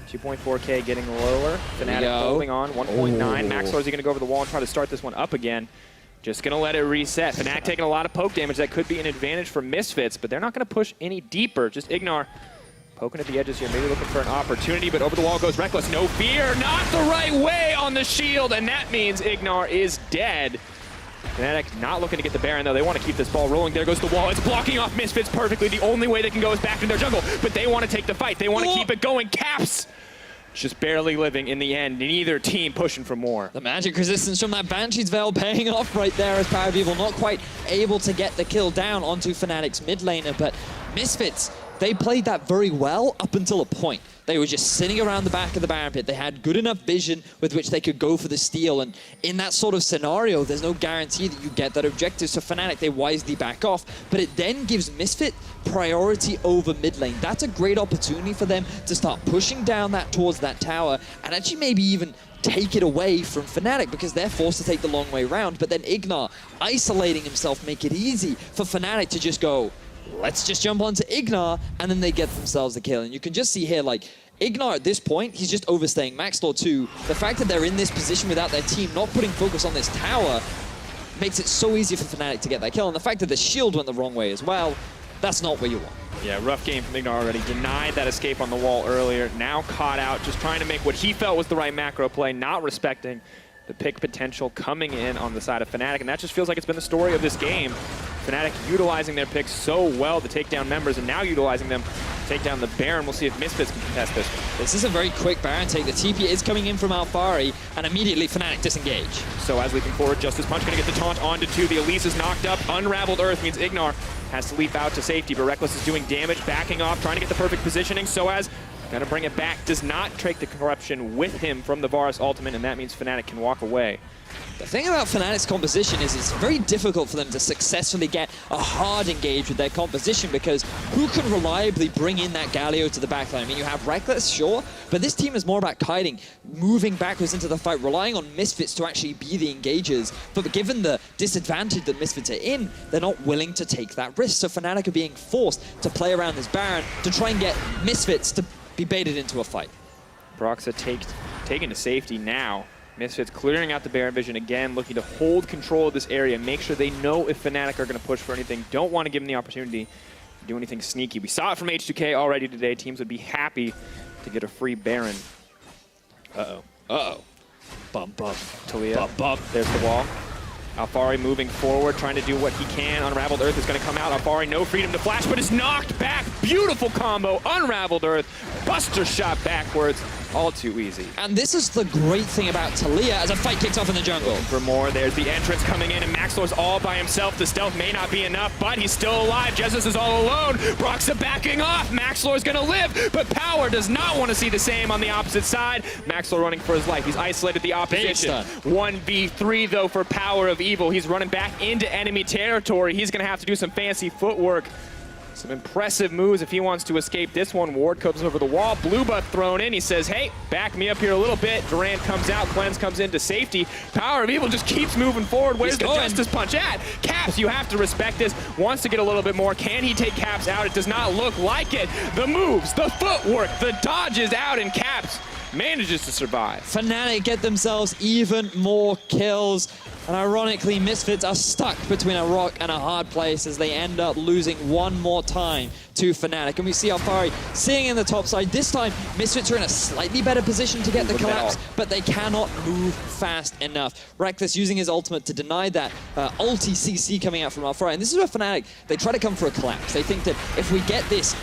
2.4K getting lower. Fnatic holding on. 1.9. Maxlore, is he going to go over the wall and try to start this one up again? Just going to let it reset. Fnatic taking a lot of poke damage. That could be an advantage for Misfits, but they're not going to push any deeper. Just IgNar poking at the edges here, maybe looking for an opportunity, but over the wall goes Rekkles. No fear, not the right way on the shield, and that means IgNar is dead. Fnatic not looking to get the Baron, though. They want to keep this ball rolling. There goes the wall. It's blocking off Misfits perfectly. The only way they can go is back into their jungle, but they want to take the fight. They want to keep it going. Caps just barely living in the end. Neither team pushing for more. The magic resistance from that Banshee's Veil paying off right there as PowerOfEvil not quite able to get the kill down onto Fnatic's mid laner, but Misfits, they played that very well up until a point. They were just sitting around the back of the Baron pit. They had good enough vision with which they could go for the steal, and in that sort of scenario, there's no guarantee that you get that objective. So Fnatic, they wisely back off, but it then gives Misfit priority over mid lane. That's a great opportunity for them to start pushing down that towards that tower, and actually maybe even take it away from Fnatic, because they're forced to take the long way around. But then IgNar isolating himself make it easy for Fnatic to just go, let's just jump onto IgNar, and then they get themselves the kill. And you can just see here, like, IgNar at this point, he's just overstaying. Maxlore too. The fact that they're in this position without their team not putting focus on this tower makes it so easy for Fnatic to get that kill. And the fact that the shield went the wrong way as well, that's not what you want. Yeah, rough game from IgNar already. Denied that escape on the wall earlier. Now caught out, just trying to make what he felt was the right macro play, not respecting the pick potential coming in on the side of Fnatic. And that just feels like it's been the story of this game. Fnatic utilizing their picks so well to take down members, and now utilizing them to take down the Baron. We'll see if Misfits can contest this one. This is a very quick Baron take. The TP is coming in from Alphari, and immediately Fnatic disengage. sOAZ leaping forward, Justice Punch gonna get the taunt onto 2. The Elise is knocked up. Unraveled Earth means IgNar has to leap out to safety, but Rekkles is doing damage, backing off, trying to get the perfect positioning. sOAZ gonna bring it back, does not take the corruption with him from the Varus ultimate, and that means Fnatic can walk away. The thing about Fnatic's composition is it's very difficult for them to successfully get a hard engage with their composition, because who can reliably bring in that Galio to the backline? I mean, you have Rekkles, sure, but this team is more about kiting, moving backwards into the fight, relying on Misfits to actually be the engagers. But given the disadvantage that Misfits are in, they're not willing to take that risk. So Fnatic are being forced to play around this Baron to try and get Misfits to be baited into a fight. Broxah taken to safety now. Misfits clearing out the Baron vision again, looking to hold control of this area, make sure they know if Fnatic are going to push for anything. Don't want to give them the opportunity to do anything sneaky. We saw it from H2K already today. Teams would be happy to get a free Baron. Uh-oh. Uh-oh. Bum, bum. Taliyah. Bum, bum. There's the wall. Alphari moving forward, trying to do what he can. Unraveled Earth is going to come out. Alphari, no freedom to flash, but is knocked back. Beautiful combo. Unraveled Earth. Buster shot backwards. All too easy. And this is the great thing about Taliyah as a fight kicks off in the jungle. For more, there's the entrance coming in, and Maxlore's all by himself. The stealth may not be enough, but he's still alive. Jesiz is all alone. Broxah backing off. Maxlore's gonna live, but Power does not want to see the same on the opposite side. Maxlore running for his life. He's isolated the opposition. 1v3 though for PowerOfEvil. He's running back into enemy territory. He's gonna have to do some fancy footwork. Some impressive moves if he wants to escape this one. Ward comes over the wall. Blue buff thrown in. He says, hey, back me up here a little bit. Durant comes out. Cleanse comes into safety. PowerOfEvil just keeps moving forward. Where's the Justice Punch at? Caps, you have to respect this. Wants to get a little bit more. Can he take Caps out? It does not look like it. The moves, the footwork, the dodges out, and Caps manages to survive. Fnatic get themselves even more kills. And ironically, Misfits are stuck between a rock and a hard place as they end up losing one more time to Fnatic. And we see Alphari sitting in the top side. This time, Misfits are in a slightly better position to get the collapse, but they cannot move fast enough. Rekkles using his ultimate to deny that ulti CC coming out from Alphari. And this is where Fnatic, they try to come for a collapse. They think that if we get this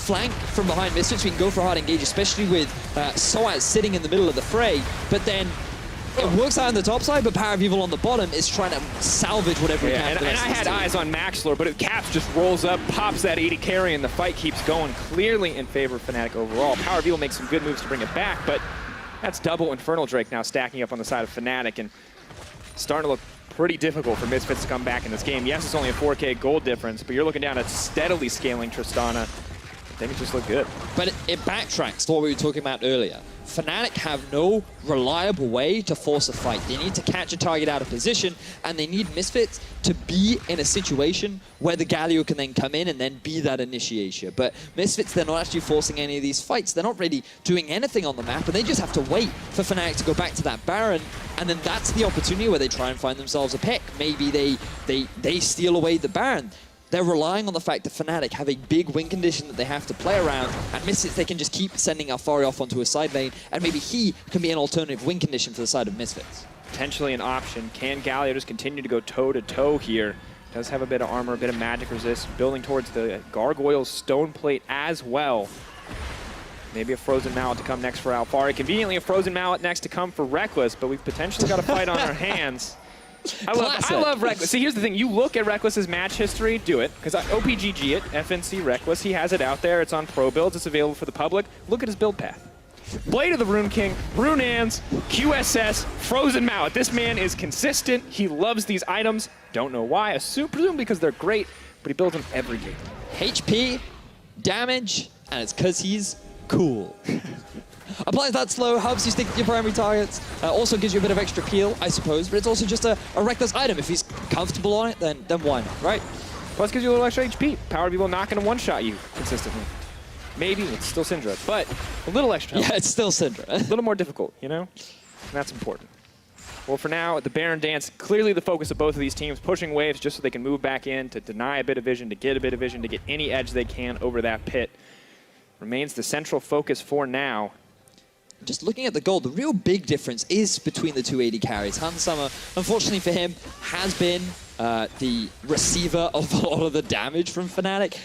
flank from behind Misfits, we can go for a hard engage, especially with sOAZ sitting in the middle of the fray. But then it works out on the top side, but PowerOfEvil on the bottom is trying to salvage whatever he can. And I had eyes on Maxlore, but Caps just rolls up, pops that 80 carry, and the fight keeps going clearly in favor of Fnatic overall. PowerOfEvil makes some good moves to bring it back, but that's double Infernal Drake now stacking up on the side of Fnatic, and starting to look pretty difficult for Misfits to come back in this game. Yes, it's only a 4K gold difference, but you're looking down at steadily scaling Tristana. They just look good. But it backtracks to what we were talking about earlier. Fnatic have no reliable way to force a fight. They need to catch a target out of position, and they need Misfits to be in a situation where the Galio can then come in and then be that initiator. But Misfits, they're not actually forcing any of these fights. They're not really doing anything on the map, and they just have to wait for Fnatic to go back to that Baron, and then that's the opportunity where they try and find themselves a pick. Maybe they steal away the Baron. They're relying on the fact that Fnatic have a big win condition that they have to play around, and Misfits, they can just keep sending Alphari off onto a side lane, and maybe he can be an alternative win condition for the side of Misfits. Potentially an option. Can Galio just continue to go toe-to-toe here? Does have a bit of armor, a bit of magic resist, building towards the Gargoyle's stone plate as well. Maybe a Frozen Mallet to come next for Alphari. Conveniently, a Frozen Mallet next to come for Rekkles, but we've potentially got a fight on our hands. I love Rekkles. See, here's the thing. You look at Rekkles' match history, do it, because OPGG it, FNC Rekkles, he has it out there. It's on pro builds. It's available for the public. Look at his build path. Blade of the Rune King, Runeans, QSS, Frozen Mallet. This man is consistent. He loves these items. Don't know why. Presume because they're great, but he builds them every game. HP, damage, and it's because he's cool. Applies that slow, helps you stick to your primary targets, also gives you a bit of extra peel, I suppose, but it's also just a Rekkles item. If he's comfortable on it, then why not, right? Plus gives you a little extra HP. PowerOfEvil not going to one-shot you consistently. Maybe, it's still Syndra, but a little extra help. Yeah, it's still Syndra. A little more difficult, you know? And that's important. Well, for now, the Baron dance, clearly the focus of both of these teams, pushing waves just so they can move back in, to deny a bit of vision, to get a bit of vision, to get any edge they can over that pit. Remains the central focus for now. Just looking at the gold, the real big difference is between the two AD carries. Summer, unfortunately for him, has been the receiver of a lot of the damage from Fnatic.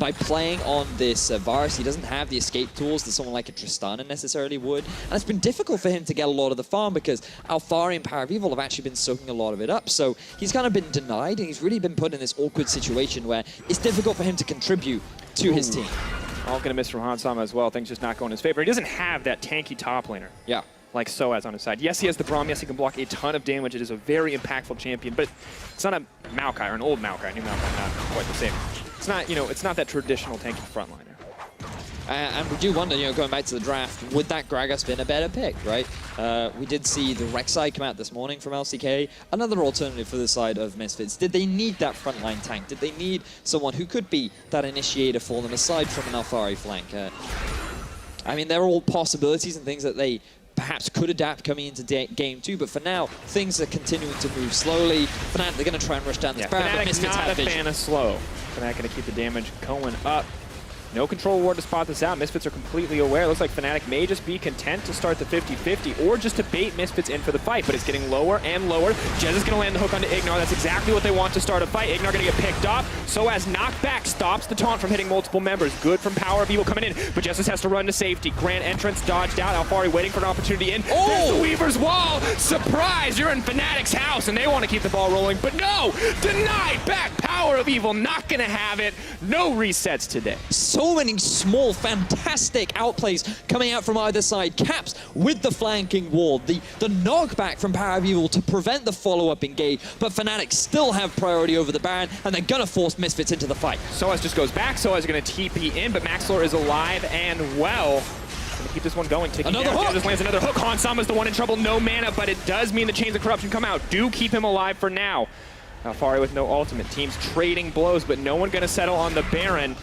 By playing on this Varus, he doesn't have the escape tools that someone like a Tristana necessarily would. And it's been difficult for him to get a lot of the farm because Alphari and PowerOfEvil have actually been soaking a lot of it up. So he's kind of been denied, and he's really been put in this awkward situation where it's difficult for him to contribute to his team. All going to miss from Sama as well. Things just not going in his favor. He doesn't have that tanky top laner. Yeah. Like sOAZ on his side. Yes, he has the Braum. Yes, he can block a ton of damage. It is a very impactful champion, but it's not a Maokai or an old Maokai. New Maokai, not quite the same. It's not, you know, it's not that traditional tanky frontliner. And we do wonder, you know, going back to the draft, would that Gragas been a better pick, right? We did see the Rek'Sai come out this morning from LCK. Another alternative for the side of Misfits. Did they need that frontline tank? Did they need someone who could be that initiator for them aside from an Alphari flank? I mean, they're all possibilities and things that they perhaps could adapt coming into game 2, but for now, things are continuing to move slowly. Fnatic, they're going to try and rush down this Baron, but Misfits not a fan of slow. Fnatic going to keep the damage going up. No control ward to spot this out. Misfits are completely aware. Looks like Fnatic may just be content to start the 50-50 or just to bait Misfits in for the fight, but it's getting lower and lower. Jesiz is going to land the hook onto IgNar. That's exactly what they want to start a fight. IgNar going to get picked off. sOAZ knockback stops the taunt from hitting multiple members. Good from PowerOfEvil coming in, but Jesiz has to run to safety. Grand entrance dodged out. Alphari waiting for an opportunity in. Oh! There's the Weaver's Wall. Surprise! You're in Fnatic's house, and they want to keep the ball rolling, but no! Denied back. PowerOfEvil not going to have it. No resets today. So many small, fantastic outplays coming out from either side. Caps with the flanking ward. The knockback from PowerOfEvil to prevent the follow-up engage, but Fnatic still have priority over the Baron, and they're going to force Misfits into the fight. sOAZ just goes back. sOAZ is going to TP in, but Maxlore is alive and well. Going to keep this one going. Another hook! Just lands another hook. Sama's the one in trouble. No mana, but it does mean the Chains of Corruption come out. Do keep him alive for now. Alphari with no ultimate. Teams trading blows, but no one going to settle on the Baron.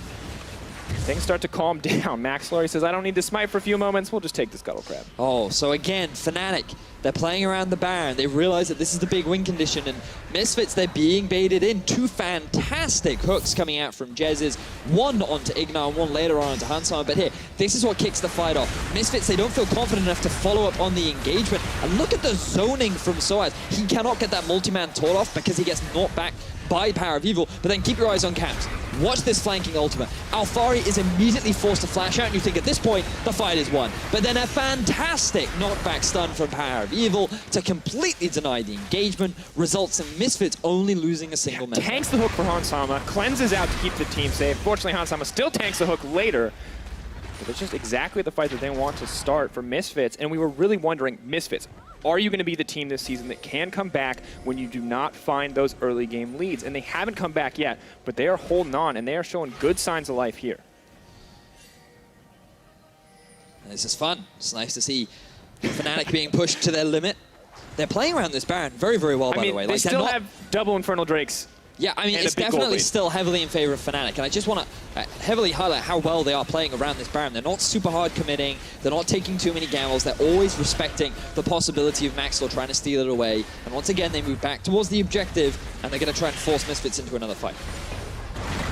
Things start to calm down. Maxlore says, I don't need to smite for a few moments. We'll just take the Scuttle Crab. Oh, so again, Fnatic, they're playing around the Baron. They realize that this is the big win condition, and Misfits, they're being baited in. Two fantastic hooks coming out from Jesiz. One onto IgNar and one later on onto Hansama. But here, this is what kicks the fight off. Misfits, they don't feel confident enough to follow up on the engagement. And look at the zoning from sOAZ. He cannot get that multi-man taunt off because he gets knocked back by PowerOfEvil, but then keep your eyes on Caps. Watch this flanking ultimate. Alphari is immediately forced to flash out, and you think at this point, the fight is won. But then a fantastic knockback stun from PowerOfEvil to completely deny the engagement, results in Misfits only losing a single member. Tanks the hook for Hansama, cleanses out to keep the team safe. Fortunately, Hansama still tanks the hook later. But it's just exactly the fight that they want to start for Misfits, and we were really wondering, Misfits, are you going to be the team this season that can come back when you do not find those early game leads? And they haven't come back yet, but they are holding on, and they are showing good signs of life here. This is fun. It's nice to see Fnatic being pushed to their limit. They're playing around this Baron very, very well, by the way. They still have double Infernal Drakes. Yeah, I mean, it's definitely still heavily in favor of Fnatic, and I just want to heavily highlight how well they are playing around this Baron. They're not super hard committing, they're not taking too many gambles, they're always respecting the possibility of Maxlore trying to steal it away, and once again, they move back towards the objective, and they're going to try and force Misfits into another fight.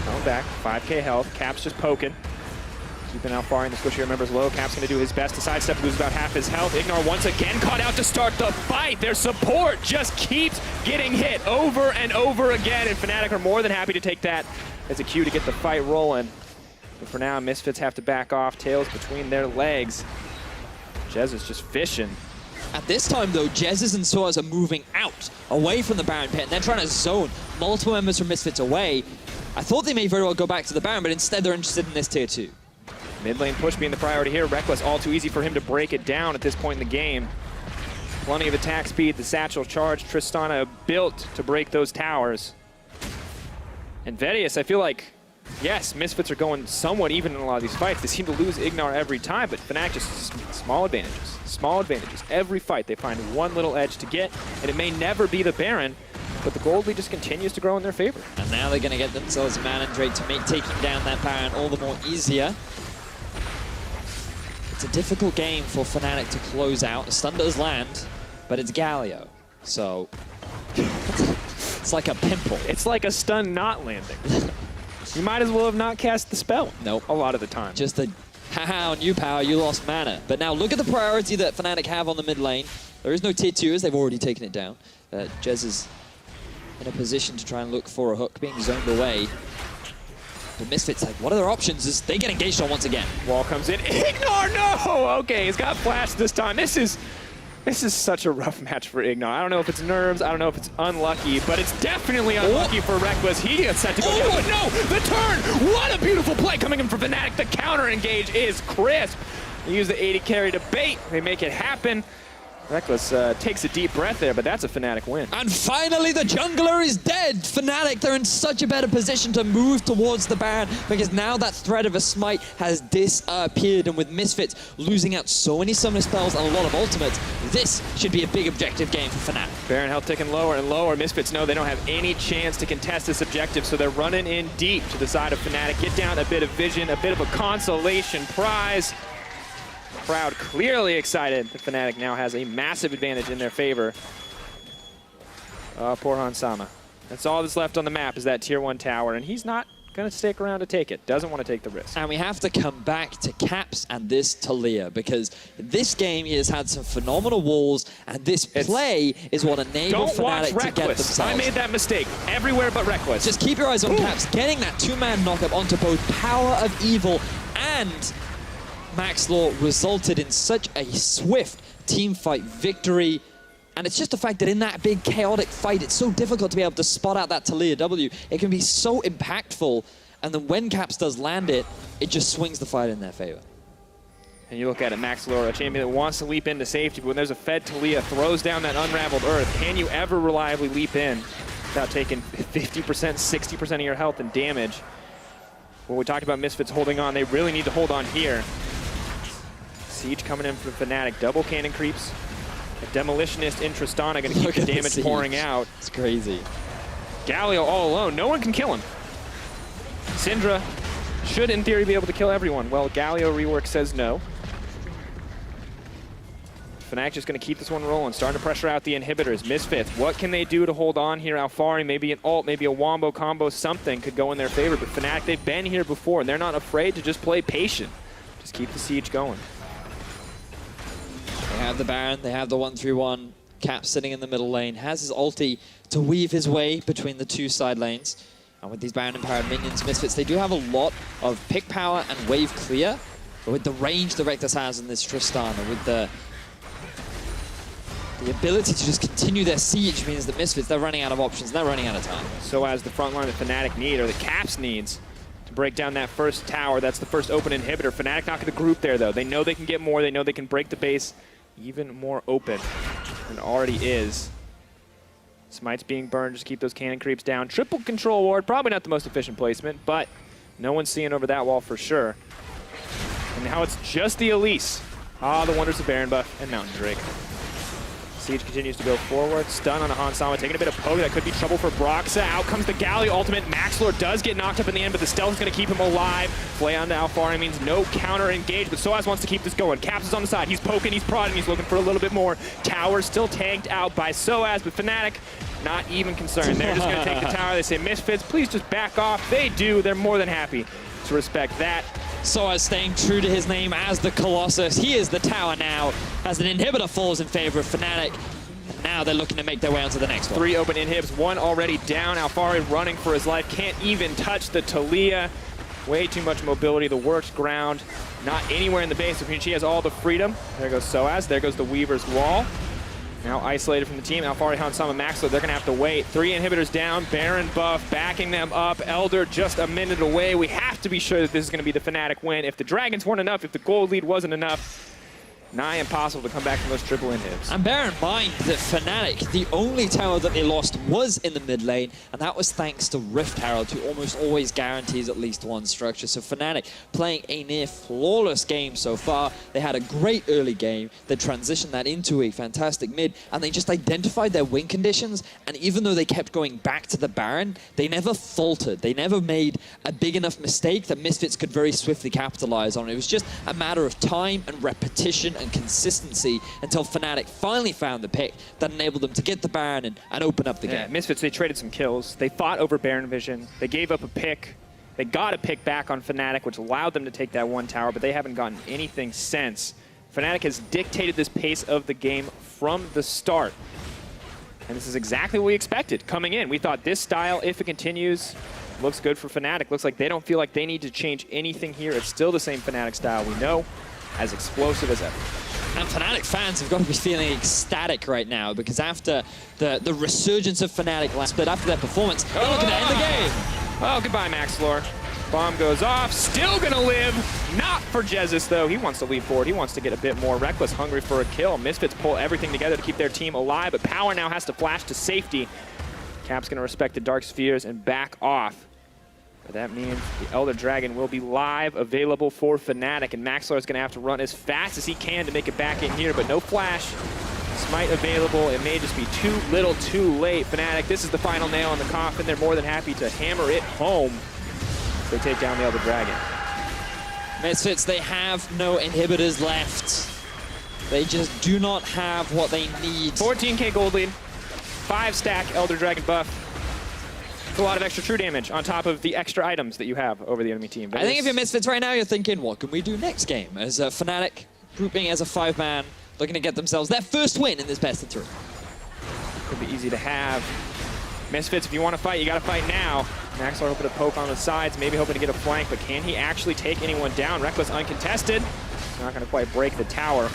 Going back, 5k health, Cap's just poking. Keeping Alphari in the squishy members low. Cap's going to do his best to sidestep, lose about half his health. IgNar once again caught out to start the fight. Their support just keeps getting hit over and over again, and Fnatic are more than happy to take that as a cue to get the fight rolling. But for now, Misfits have to back off, tails between their legs. Jesiz just fishing. At this time, though, Jesiz and sOAZ are moving out, away from the Baron pit, and they're trying to zone multiple members from Misfits away. I thought they may very well go back to the Baron, but instead they're interested in this tier 2. Mid lane push being the priority here. Rekkles all too easy for him to break it down at this point in the game. Plenty of attack speed, the satchel charge. Tristana built to break those towers. And Vedius, I feel like, yes, Misfits are going somewhat even in a lot of these fights. They seem to lose IgNar every time, but Fnatic just small advantages. Small advantages. Every fight they find one little edge to get, and it may never be the Baron, but the gold lead just continues to grow in their favor. And now they're going to get themselves a man and Drake to make taking down that Baron all the more easier. It's a difficult game for Fnatic to close out. The stun does land, but it's Galio. So, it's like a pimple. It's like a stun not landing. You might as well have not cast the spell. Nope. A lot of the time. Just a, haha, on you power, you lost mana. But now look at the priority that Fnatic have on the mid lane. There is no tier 2 as they've already taken it down. Jez is in a position to try and look for a hook, being zoned away. The Misfits, like, what are their options as they get engaged on once again? Wall comes in. IgNar, no! Okay, he's got flash this time. This is such a rough match for IgNar. I don't know if it's nerves, I don't know if it's unlucky, but it's definitely unlucky for Rekkles. He gets set to go down, but no! The turn! What a beautiful play coming in for Fnatic. The counter engage is crisp. They use the 80 carry to bait. They make it happen. Rekkles takes a deep breath there, but that's a Fnatic win. And finally, the jungler is dead. Fnatic, they're in such a better position to move towards the Baron because now that threat of a smite has disappeared, and with Misfits losing out so many summoner spells and a lot of ultimates, this should be a big objective game for Fnatic. Baron health ticking lower and lower. Misfits know they don't have any chance to contest this objective, so they're running in deep to the side of Fnatic. Get down a bit of vision, a bit of a consolation prize. Crowd clearly excited that Fnatic now has a massive advantage in their favor. Poor Hansama. That's all that's left on the map is that tier 1 tower, and he's not going to stick around to take it. Doesn't want to take the risk. And we have to come back to Caps and this Taliyah, because this game he has had some phenomenal walls, and this play is what enabled Fnatic to get themselves. I made that mistake everywhere but Rekkles. Just keep your eyes on Caps, getting that 2-man knockup onto both PowerOfEvil and Maxlore resulted in such a swift team fight victory. And it's just the fact that in that big chaotic fight, it's so difficult to be able to spot out that Taliyah W. It can be so impactful. And then when Caps does land it, it just swings the fight in their favor. And you look at it, Maxlore, a champion that wants to leap into safety, but when there's a fed Taliyah, throws down that unraveled earth. Can you ever reliably leap in without taking 50%, 60% of your health and damage? When we talked about Misfits holding on, they really need to hold on here. Siege coming in from Fnatic, double cannon creeps. A Demolitionist in Tristana going to keep the damage pouring out. It's crazy. Galio all alone, no one can kill him. Syndra should in theory be able to kill everyone. Well, Galio rework says no. Fnatic just going to keep this one rolling, starting to pressure out the inhibitors. Misfits, what can they do to hold on here? Alphari, maybe an ult, maybe a wombo combo, something could go in their favor. But Fnatic, they've been here before, and they're not afraid to just play patient. Just keep the siege going. They have the Baron, they have the 1-3-1. Cap sitting in the middle lane, has his ulti to weave his way between the two side lanes. And with these Baron Empowered minions, Misfits, they do have a lot of pick power and wave clear. But with the range the Rekkles has in this Tristana, with the ability to just continue their siege means that Misfits, they're running out of options, they're running out of time. sOAZ the front line that Fnatic need, or the Caps needs, to break down that first tower. That's the first open inhibitor. Fnatic not going to group there, though. They know they can get more. They know they can break the base even more open than it already is. Smite's being burned, just keep those cannon creeps down. Triple control ward, probably not the most efficient placement, but no one's seeing over that wall for sure. And now it's just the Elise. Ah, the wonders of Baron buff and Mountain Drake. Siege continues to go forward. Stun on a Hansama, taking a bit of poke. That could be trouble for Broxah. Out comes the Galio ultimate. Maxlore does get knocked up in the end, but the stealth is going to keep him alive. Play on to Alphari means no counter engage, but sOAZ wants to keep this going. Caps is on the side. He's poking, he's prodding, he's looking for a little bit more. Tower still tanked out by sOAZ, but Fnatic not even concerned. They're just going to take the tower. They say, Misfits, please just back off. They do. They're more than happy to respect that. sOAZ staying true to his name as the Colossus. He is the tower now, as an inhibitor falls in favor of Fnatic. Now they're looking to make their way onto the next one. 3 open inhibs, 1 already down. Alphari running for his life. Can't even touch the Taliyah. Way too much mobility. The works ground. Not anywhere in the base. She has all the freedom. There goes sOAZ. There goes the Weaver's wall. Now isolated from the team. Alphari, Hansama, Maxlore, they're going to have to wait. 3 inhibitors down. Baron buff backing them up. Elder just a minute away. We have to be sure that this is going to be the Fnatic win. If the Dragons weren't enough, if the gold lead wasn't enough, nigh impossible to come back from those triple inhibs. And bear in mind that Fnatic, the only tower that they lost was in the mid lane, and that was thanks to Rift Herald, who almost always guarantees at least one structure. So Fnatic playing a near flawless game so far. They had a great early game. They transitioned that into a fantastic mid, and they just identified their win conditions, and even though they kept going back to the Baron, they never faltered. They never made a big enough mistake that Misfits could very swiftly capitalize on. It was just a matter of time and repetition and consistency until Fnatic finally found the pick that enabled them to get the Baron and open up the game. Misfits, they traded some kills. They fought over Baron vision. They gave up a pick. They got a pick back on Fnatic, which allowed them to take that one tower, but they haven't gotten anything since. Fnatic has dictated this pace of the game from the start. And this is exactly what we expected coming in. We thought this style, if it continues, looks good for Fnatic. Looks like they don't feel like they need to change anything here. It's still the same Fnatic style we know, as explosive as ever. And Fnatic fans have got to be feeling ecstatic right now, because after the resurgence of Fnatic last split, after their performance, they're looking to end the game. Oh, goodbye, Maxlore. Bomb goes off. Still gonna live. Not for Jesiz, though. He wants to leap forward. He wants to get a bit more. Rekkles hungry for a kill. Misfits pull everything together to keep their team alive, but Power now has to flash to safety. Cap's gonna respect the Dark Spheres and back off. But that means the Elder Dragon will be live, available for Fnatic, and Maxlore is going to have to run as fast as he can to make it back in here, but no flash. Smite available. It may just be too little too late. Fnatic, this is the final nail in the coffin. They're more than happy to hammer it home. They take down the Elder Dragon. Misfits, they have no inhibitors left. They just do not have what they need. 14k gold lead, 5-stack Elder Dragon buff. A lot of extra true damage on top of the extra items that you have over the enemy team. I think if you're Misfits right now, you're thinking, what can we do next game? As Fnatic grouping as a 5-man, looking to get themselves their first win in this best of 3. Could be easy to have. Misfits, if you want to fight, you got to fight now. Maxlore hoping to poke on the sides, maybe hoping to get a flank, but can he actually take anyone down? Rekkles uncontested. Not going to quite break the tower.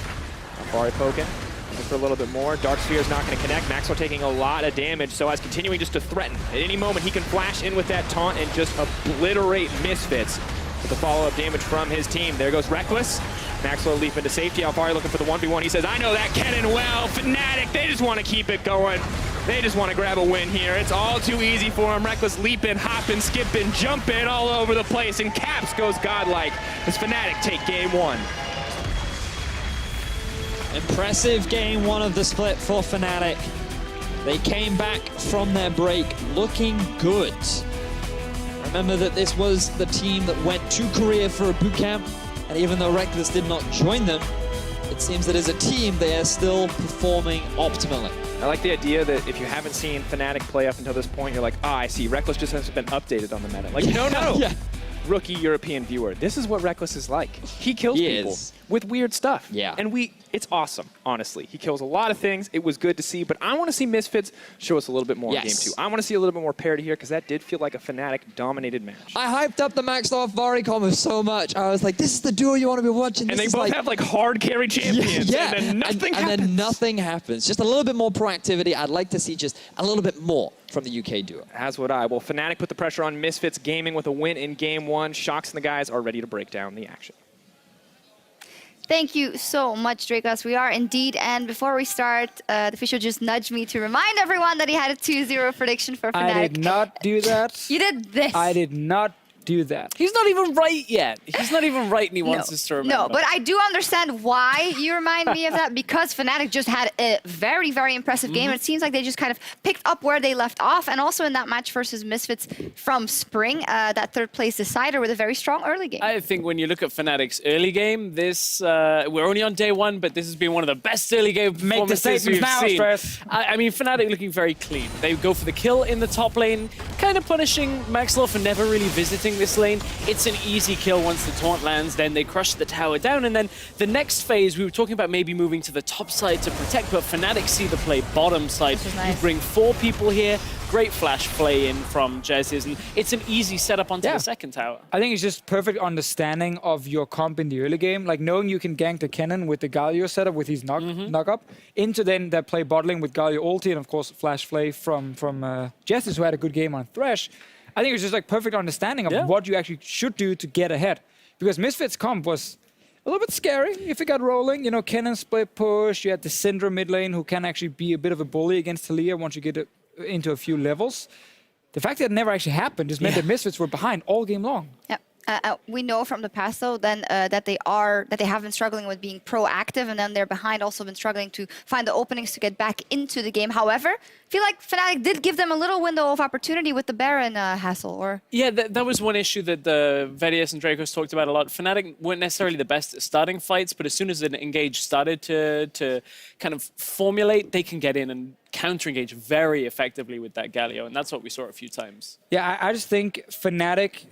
Alphari poking. Looking for a little bit more. Dark Sphere's not going to connect. Maxlore taking a lot of damage, sOAZ continuing just to threaten. At any moment, he can flash in with that taunt and just obliterate Misfits with the follow-up damage from his team. There goes Rekkles. Maxlore leap into safety. Alphari looking for the 1v1. He says, I know that Kennen well. Fnatic, they just want to keep it going. They just want to grab a win here. It's all too easy for him. Rekkles leaping, hopping, skipping, jumping all over the place, and Caps goes godlike as Fnatic take game 1. Impressive game 1 of the split for Fnatic. They came back from their break looking good. Remember that this was the team that went to Korea for a boot camp, and even though Rekkles did not join them, it seems that as a team they are still performing optimally. I like the idea that if you haven't seen Fnatic play up until this point, you're like, I see, Rekkles just hasn't been updated on the meta. Like, no. Yeah. rookie European viewer, this is what Rekkles is like. He kills people with weird stuff. Yeah. And it's awesome, honestly. He kills a lot of things. It was good to see, but I want to see Misfits show us a little bit more in Game 2. I want to see a little bit more parity here, because that did feel like a Fnatic-dominated match. I hyped up the Maxlore Alphari combo so much. I was like, this is the duo you want to be watching. And this they both have like hard carry champions. Yeah. And then nothing happens. And then nothing happens. Just a little bit more proactivity. I'd like to see just a little bit more from the UK duo. As would I. Well, Fnatic put the pressure on Misfits Gaming with a win in Game 1. Shox and the guys are ready to break down the action. Thank you so much, Rekkles. We are indeed. And before we start, Deficio just nudged me to remind everyone that he had a 2-0 prediction for Fnatic. I did not do that. You did this. I did not do that. He's not even right yet. He's not even right, and he wants us to remember. No, but I do understand why you remind me of that, because Fnatic just had a very, very impressive game. It seems like they just kind of picked up where they left off, and also in that match versus Misfits from Spring, that third place decider with a very strong early game. I think when you look at Fnatic's early game, this we're only on day 1, but this has been one of the best early game performances we've seen. I mean, Fnatic looking very clean. They go for the kill in the top lane, kind of punishing Maxlore for never really visiting this lane. It's an easy kill once the taunt lands, then they crush the tower down, and then the next phase, we were talking about maybe moving to the top side to protect, but Fnatic see the play bottom side. Nice. You bring 4 people here, great flash play in from Jesiz, and it's an easy setup onto the second tower. I think it's just perfect understanding of your comp in the early game, like knowing you can gank the Kennen with the Galio setup with his knock up, into then that play bottling with Galio ulti, and of course flash play from Jesiz, who had a good game on Thresh. I think it's just like perfect understanding of what you actually should do to get ahead. Because Misfits comp was a little bit scary if it got rolling. You know, Kennen split push, you had the Syndra mid lane who can actually be a bit of a bully against Taliyah once you get into a few levels. The fact that it never actually happened just meant that Misfits were behind all game long. Yeah. We know from the past, though, then that they have been struggling with being proactive, and then they're behind, also been struggling to find the openings to get back into the game. However, I feel like Fnatic did give them a little window of opportunity with the Baron hassle. Or yeah, that was one issue that the Vedius and Dracos talked about a lot. Fnatic weren't necessarily the best at starting fights, but as soon as an engage started to kind of formulate, they can get in and counter-engage very effectively with that Galio, and that's what we saw a few times. Yeah, I just think Fnatic,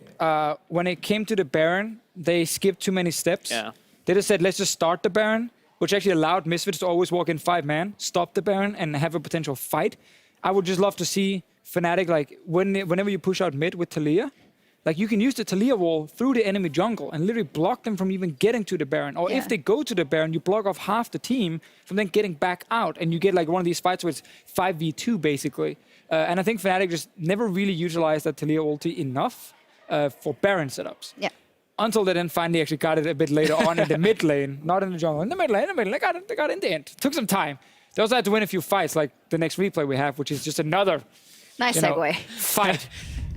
when it came to the Baron, they skipped too many steps. Yeah. They just said, let's just start the Baron, which actually allowed Misfits to always walk in 5-man, stop the Baron, and have a potential fight. I would just love to see Fnatic, like, whenever you push out mid with Taliyah, like, you can use the Taliyah wall through the enemy jungle and literally block them from even getting to the Baron. Or if they go to the Baron, you block off half the team from then getting back out, and you get like one of these fights where it's 5v2 basically. And I think Fnatic just never really utilized that Taliyah ulti enough for Baron setups. yeah. Until they then finally actually got it a bit later on in the mid lane, not in the jungle. In the mid lane, they got it in the end. Took some time. They also had to win a few fights, like the next replay we have, which is just another Nice segue. Fight.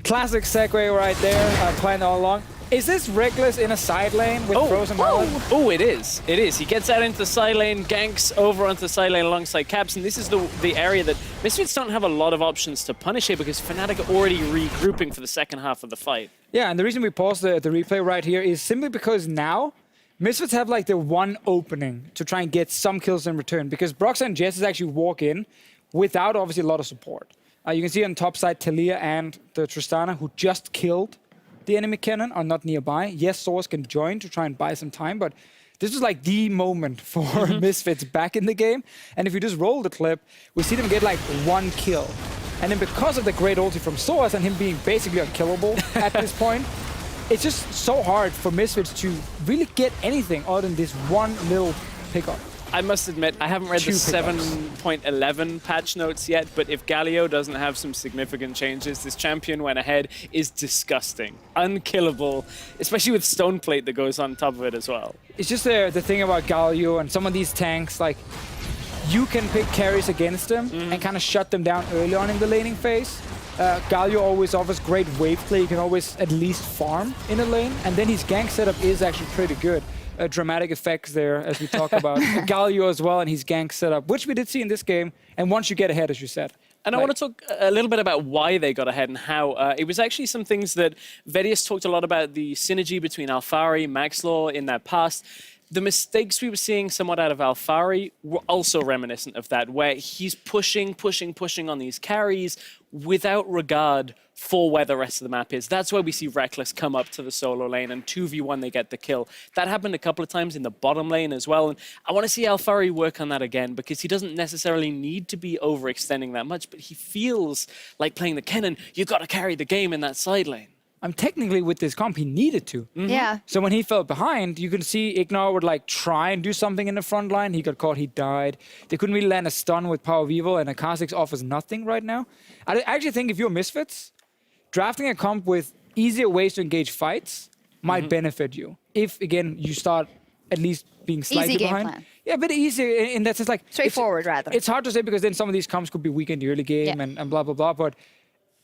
Classic segue right there, planned all along. Is this Rekkles in a side lane with Frozen Mallet? Oh, it is. It is. He gets out into the side lane, ganks over onto the side lane alongside Caps, and this is the area that Misfits don't have a lot of options to punish here because Fnatic are already regrouping for the second half of the fight. Yeah, and the reason we paused the replay right here is simply because now Misfits have like the one opening to try and get some kills in return, because Broxah and Jesiz actually walk in without obviously a lot of support. You can see on top side Taliyah and the Tristana, who just killed the enemy Kennen, are not nearby. Yes, sOAZ can join to try and buy some time, but this is like the moment for Misfits back in the game. And if you just roll the clip, we see them get like 1 kill. And then because of the great ulti from sOAZ and him being basically unkillable at this point, it's just so hard for Misfits to really get anything other than this one little pickup. I must admit, I haven't read the 7.11 patch notes yet, but if Galio doesn't have some significant changes, this champion when ahead is disgusting. Unkillable, especially with Stoneplate that goes on top of it as well. It's just the thing about Galio and some of these tanks, like, you can pick carries against them and kind of shut them down early on in the laning phase. Galio always offers great wave play. You can always at least farm in a lane, and then his gank setup is actually pretty good. Dramatic effects there, as we talk about. Galio as well, and his gank setup, which we did see in this game. And once you get ahead, as you said. And I want to talk a little bit about why they got ahead and how. It was actually some things that Vedius talked a lot about, the synergy between Alphari, Maxlore in their past. The mistakes we were seeing somewhat out of Alphari were also reminiscent of that, where he's pushing on these carries without regard for where the rest of the map is. That's where we see Rekkles come up to the solo lane and 2v1 they get the kill. That happened a couple of times in the bottom lane as well, and I want to see Alphari work on that again, because he doesn't necessarily need to be overextending that much, but he feels like playing the Kennen. You've got to carry the game in that side lane. Technically with this comp, he needed to. Yeah. So when he fell behind, you can see IgNar would like try and do something in the front line. He got caught, he died. They couldn't really land a stun with PowerOfEvil, and a Kha'Zix offers nothing right now. I actually think if you're Misfits, drafting a comp with easier ways to engage fights might benefit you. If, again, you start at least being slightly Easy game behind. plan. Yeah, a bit easier in that sense. Like Straightforward, rather. It's hard to say because then some of these comps could be weak in the early game and blah, blah, blah. But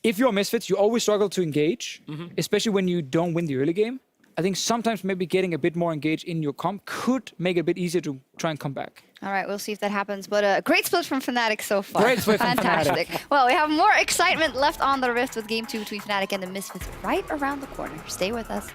if you're Misfits, you always struggle to engage, especially when you don't win the early game. I think sometimes maybe getting a bit more engaged in your comp could make it a bit easier to try and come back. All right, we'll see if that happens. But a great split from Fnatic so far. Great split from Fantastic. Fnatic. Well, we have more excitement left on the Rift with Game 2 between Fnatic and the Misfits right around the corner. Stay with us.